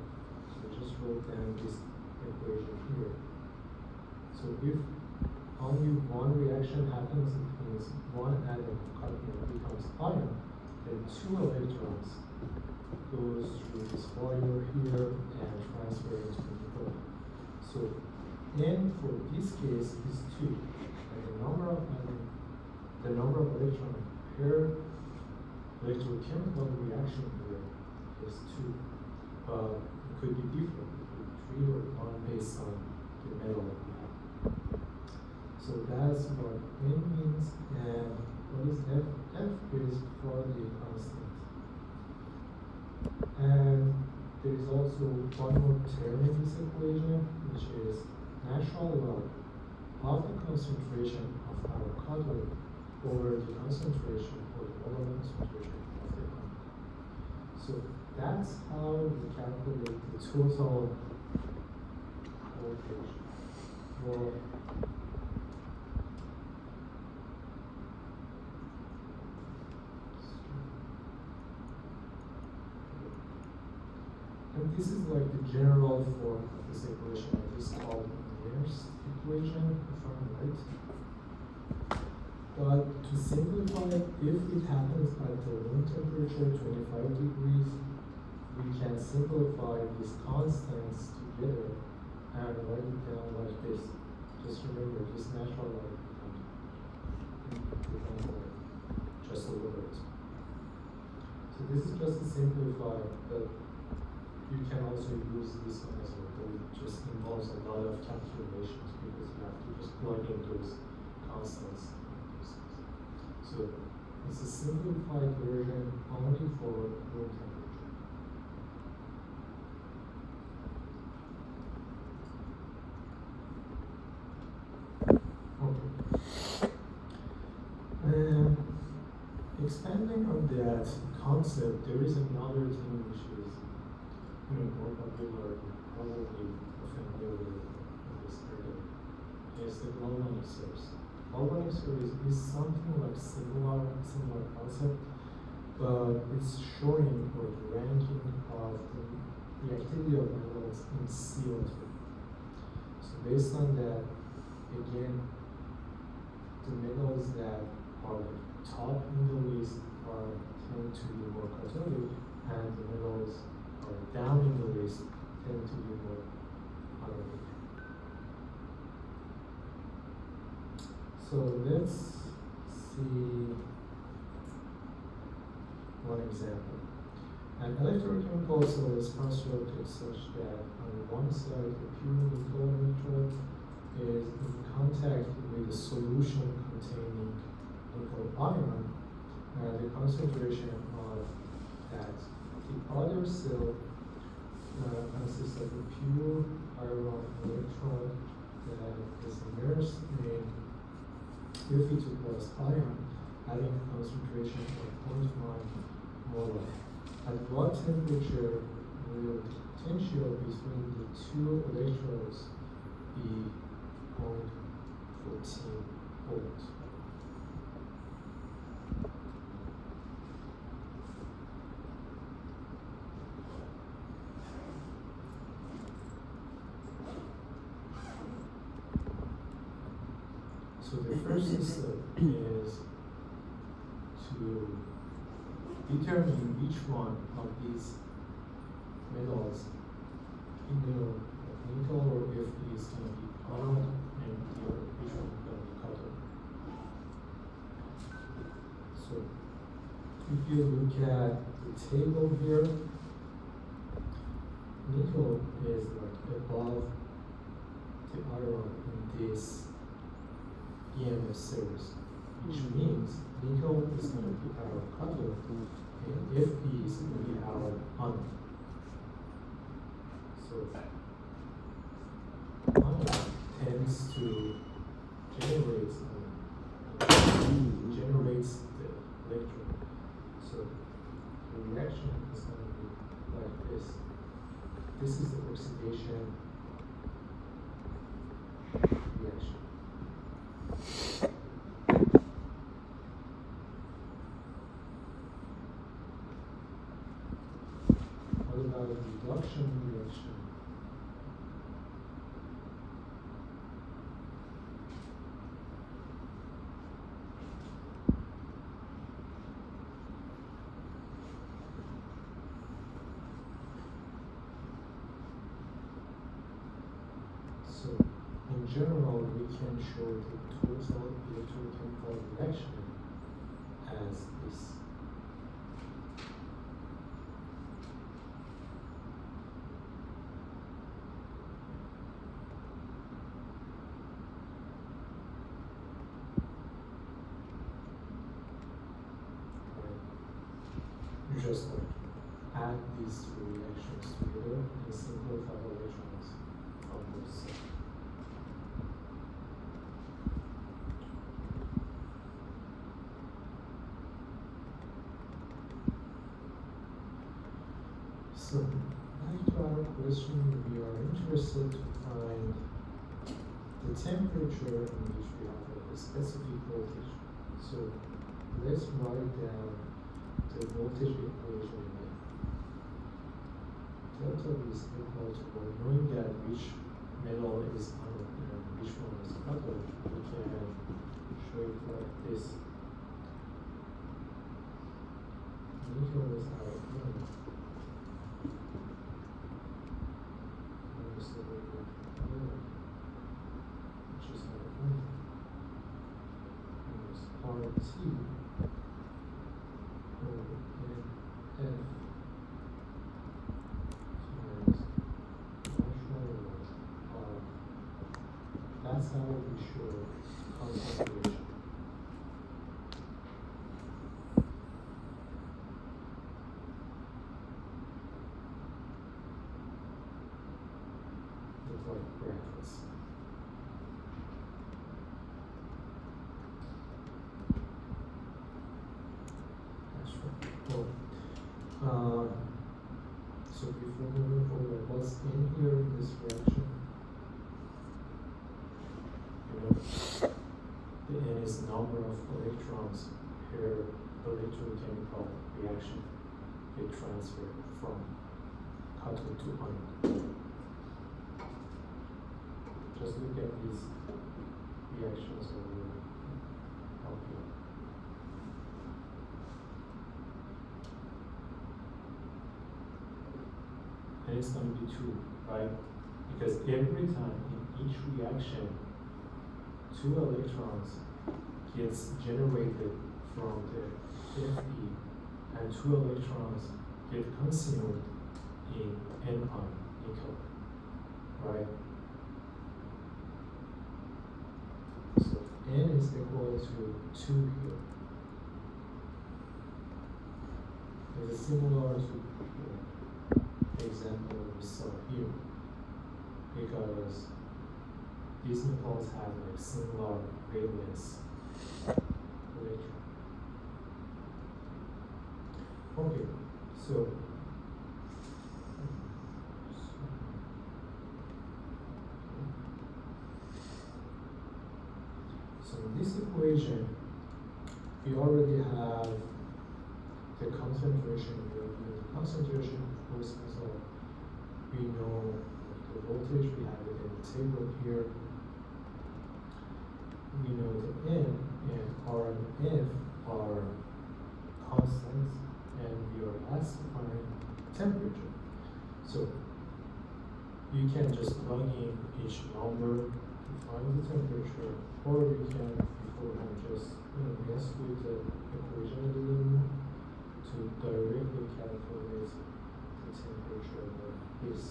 so I just wrote down this equation here. So if only one reaction happens, it means one atom of cadmium becomes ion, then 2 electrons goes through this wire here and transfer into the nickel. So N for this case is 2, and the number of electrons per electrochemical reaction here is 2. It could be different, it could be 3 or 1 based on the metal that we have. So that's what N means, and what is F? F is Faraday constant. And there is also one more term in this equation, which is natural log of the concentration of our cathode over the concentration or the molar concentration of the So that's how we calculate the total voltage. Well, and this is like the general form of this equation. I just called Nernst equation, if I'm right. But to simplify, if it happens at the room temperature 25 degrees, we can simplify these constants together and write it down like this. Just remember, this natural light becomes just a little bit. So this is just to simplify, but you can also use this one as well, but it just involves a lot of calculations because you have to just plug in those constants. So it's a simplified version only for room temperature. Okay. Expanding on that concept, there is another thing which is more popular, probably familiar with in this area, is the galvanic source. Galvanic source is something like similar concept, but it's showing or the ranking of the activity of metals in CO2. So based on that, again, the metals that are top in the list tend to be more cathodic, and the metals are down in the list tend to be more anodic. So let's see one example. An electrochemical cell is constructed such that on one side the pure nickel electrode is in contact with a solution containing nickel ion, and the concentration of that. The other cell consists of a pure iron electrode that is immersed in Fe2 plus ion, having a concentration of 0.9 molar. At what temperature will the potential between the two electrodes be 0.14 volts? So the first step is to determine which one of these metals, nickel or Fe is going to be anode and the other which one is going to be cathode. So if you look at the table here, nickel is like above the iron in this EMF series, which means nickel is going to be our cathode and Fe is going to be our anode. So anode tends to generate generates the electron. So the reaction is going to be like this. This is the oxidation reaction. What about a reduction reaction? So, in general, we can show the total electrochemical reaction as this. You just like add these two reactions together and simplify electrons on both sides. So, back to our question, we are interested to find the temperature in which we have a specific voltage. So, let's write down the voltage equation again. Delta is equal to, well, knowing that which metal is anode and which one is cathode, we can show it like this. Nickel is our anode. Minus the liquid metal, which is our anode. Minus RT or NF times marginal R. That's how we show concentration. With like brackets. That's right. Well, so before moving forward, what's in here in this reaction? You know, the N is number of electrons per electrochemical reaction get transferred from cathode to anode. Just look at these reactions over up here. And it's going to be 2, right? Because every time in each reaction, 2 electrons gets generated from the Fe, and 2 electrons get consumed in Ni, nickel, right? So N is equal to 2 here. There's a similar to example we saw here, because these metals have like similar valence electron. Okay, so in this equation, we already have the concentration. The concentration, of course, so we know the voltage, we have it in the table here. We know the N and R and F are constants, and we are asked to find temperature. So you can just plug in each number to find the temperature, or you can beforehand just mess with the equation a little more to directly calculate the temperature like this.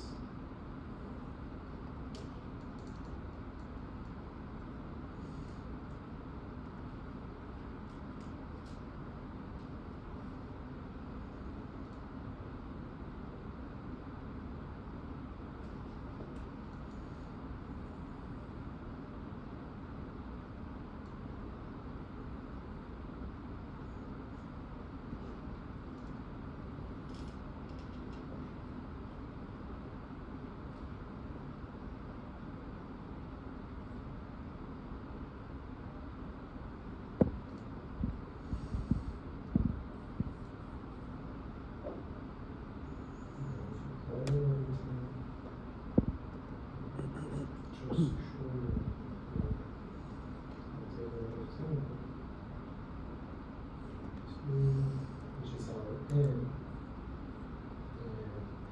Which is our N, and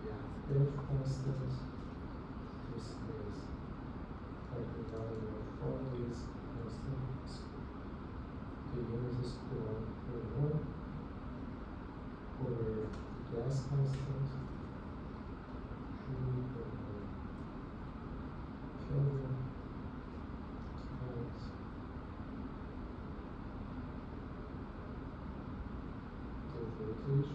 we have F constant. This is like the value of all these constants. The unit is 1 over gas constant. Kelvin times the voltage.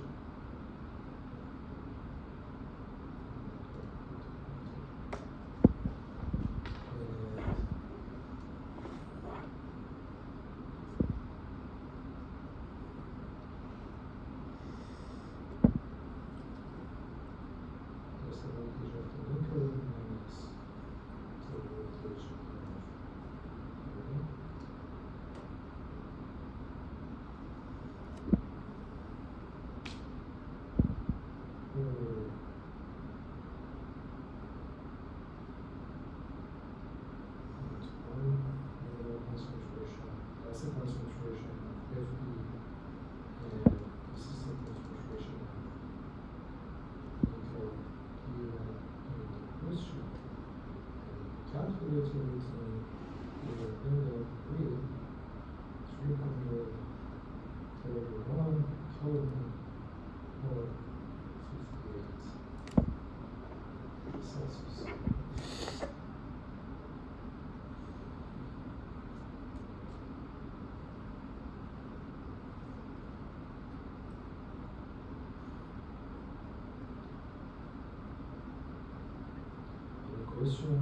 question?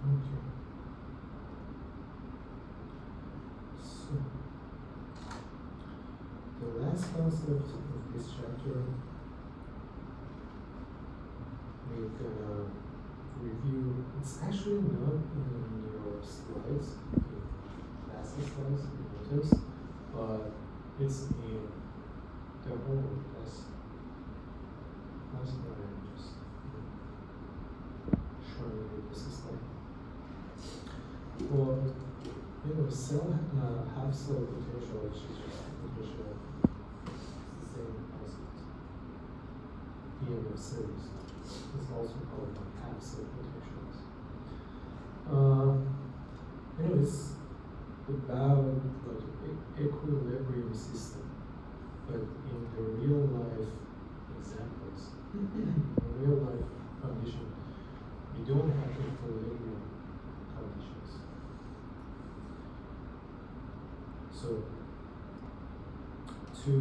Okay. So, the last concept of this chapter, we're gonna review. It's actually not in your slides, in classes slides, you notice, but it's in the homework. That's why I'm just showing you this slide. Well, cell half cell potential, which is just potential, it's the same concept. EMF series. It's also called half cell potentials. It's about like equilibrium system, but in the real life examples, in real life condition, you don't have equilibrium conditions. So to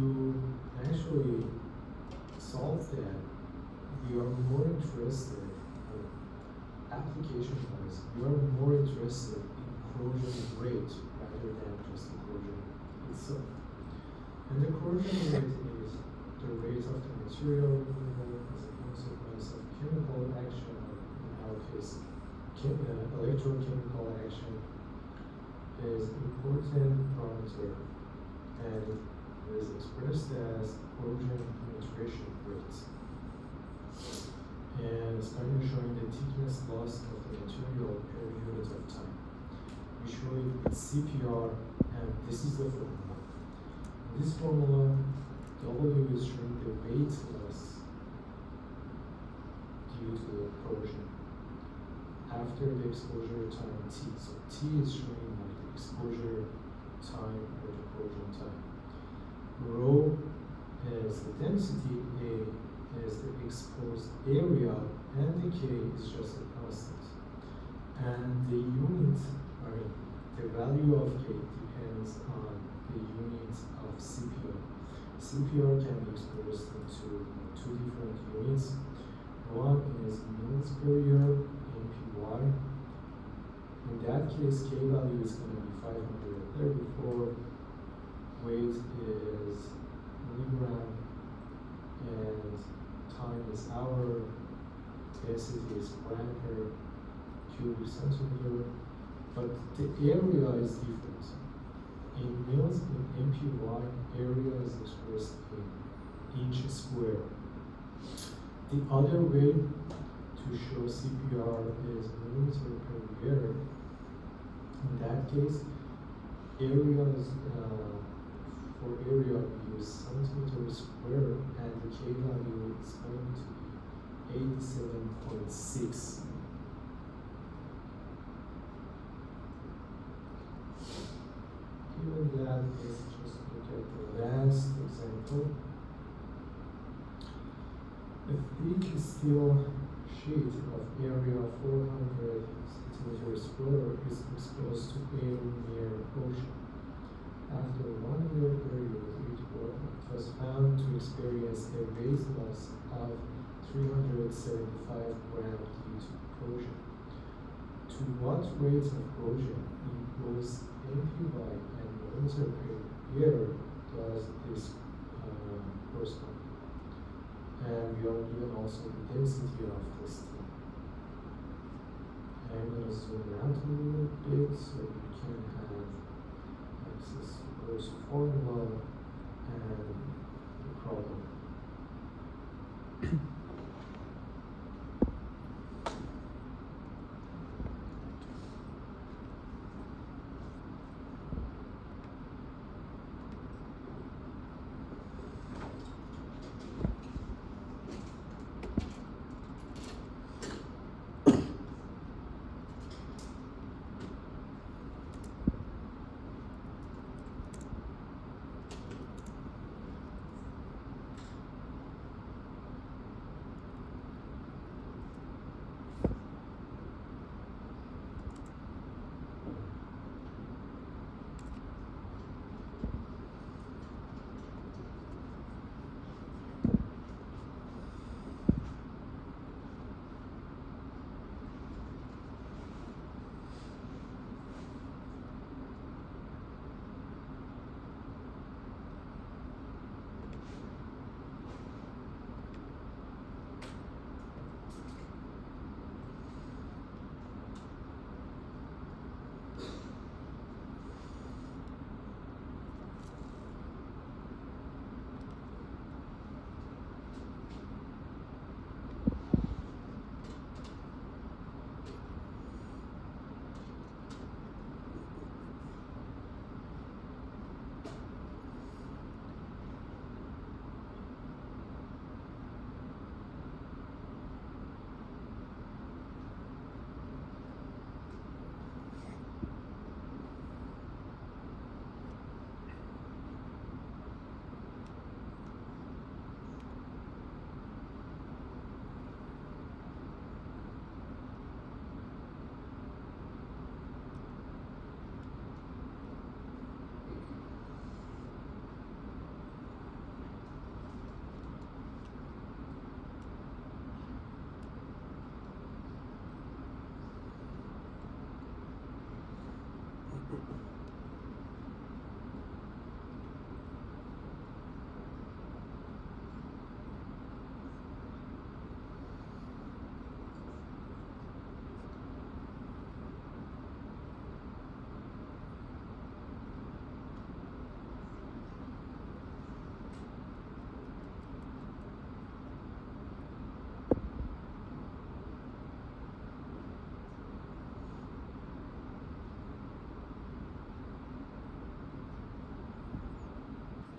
actually solve that, we are more interested, application-wise, we are more interested in corrosion rate rather than just the corrosion itself. And the corrosion rate is the rate of the material removal as a consequence of chemical action, or in our case, electrochemical action, is important parameter, and it is expressed as corrosion penetration rate. And it's kind of showing the thickness loss of the material per unit of time. We show it with CPR, and this is the formula. In this formula, W is showing the weight loss due to the corrosion after the exposure time T. So T is showing like the exposure time or the corrosion time. Rho is the density, A is the exposed area, and the K is just a constant. And the unit, the value of K depends on the unit of CPR. CPR can be expressed into two different units. One is units per year, MPY. In that case, K value is going to be 534. Weight is milligram, and time is hour. Density is gram per cubic centimeter. But the area is different. In mils, in MPY, area is expressed in inch square. The other way to show CPR is millimeter per year. In that case, area is, for area we use centimeter square, and the K value is going to be 87.6. Given that, let's just look at the last example. A thick steel sheet of area 400 centimeters square is exposed to air near ocean. After 1 year period, it was found to experience a weight loss of 375 grams due to corrosion. To what rate of corrosion in both MPY and millimeter per year does this correspond? And we are given also the density of this thing. I'm going to zoom out a little bit so you can have access to those formula and the problem.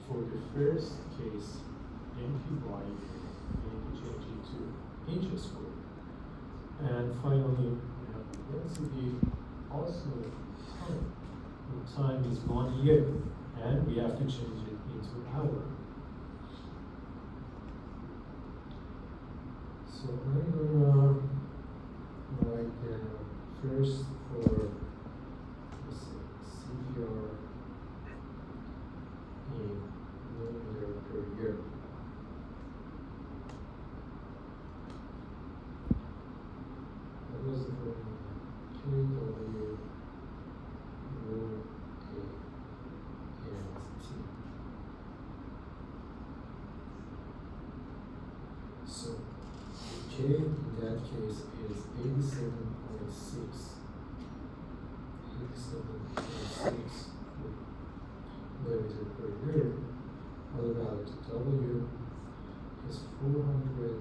For the first case, NPY, we need to change it to inches squared. And finally, we have density, also time. The time is 1 year, and we have to change it into hour. So I'm gonna write down first for, let's say, CPR in millimeter per year. That was the formula. KW rho A and T. So K in that case is 87.6. 87.6 millimeter per year. What about W is 400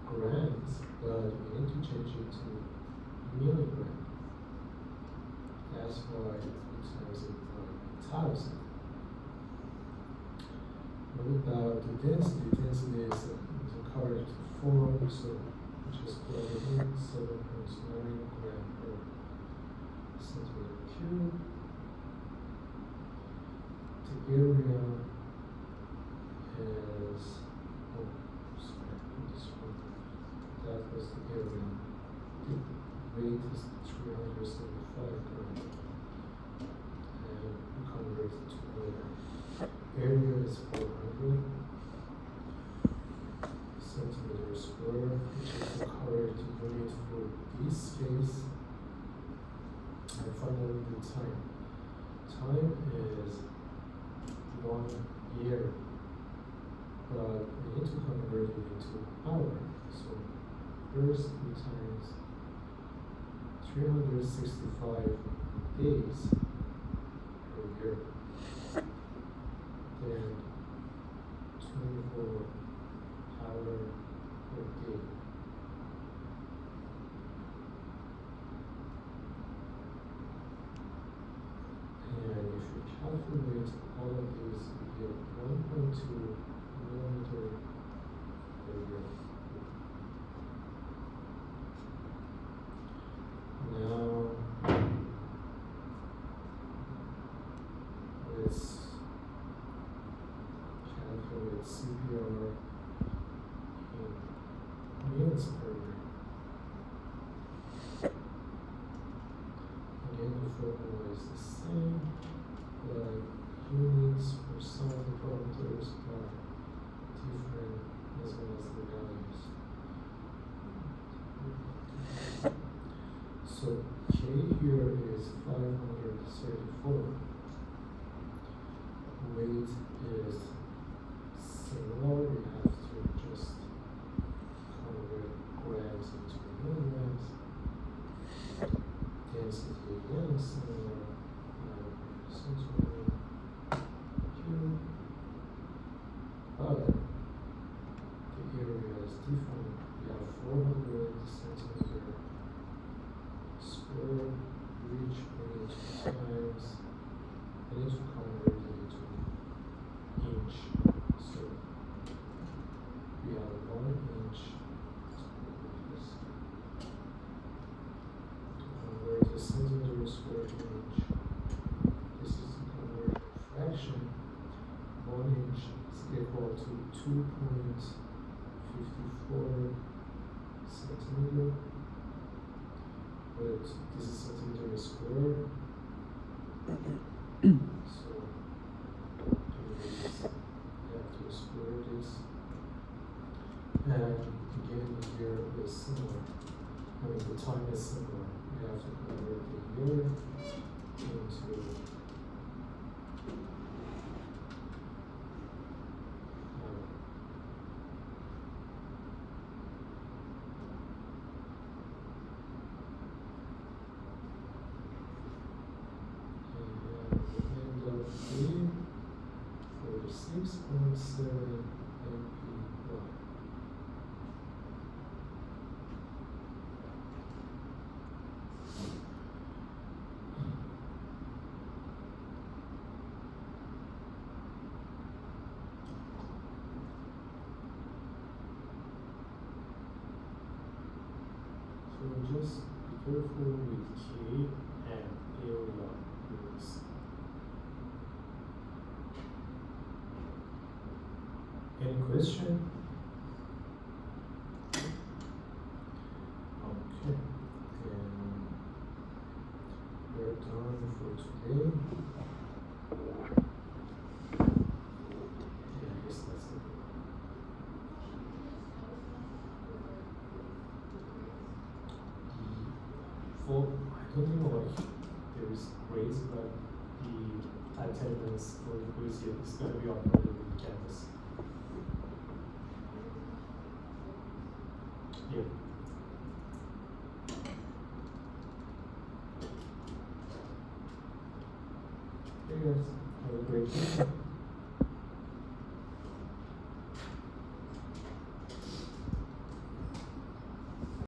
grams, but we need to change it to milligram. That's why we times it by 1,000. What about the density? Density is the correct form, so we just plug it in, 7.9 gram per centimeter cube. The area is, oh, sorry, this one. That was the area. The weight is 375 grams. And we convert it to milligram. Area is 400 centimeters square, which is the correct unit for this case. And finally, the time. Time is 1 year, but we need to convert it into hour. So first we times 365 days per year, then 24 hours per day. And if you calculate all of these, you get 1.2 millimeter per year. Now, let's calculate CPR in units per year. Again, the formula is the same, but units for some of the parameters are different as well as the values. So K here is 534. Weight is similar, we have to just convert grams into milligrams. Density again is similar, centimeter cube, but the area is different. We have 400 centimeter square, which we need to times, we need to convert it into inch. So we have 1 inch. Convert a centimeter square to inch. This is the convert fraction. 1 inch is equal to 2.54 centimeter. But this is centimeter square. So we have to square this. And again, here is similar. I mean, the time is similar. We have to convert the year into 6.7 MPY. So just be careful with K and area rules. Any question? Okay, then we're done for today. Yeah, I guess that's it. I don't know like there is grades, but the attendance for the quiz is going to be uploaded in Canvas. Yeah. Hey guys, have a great day.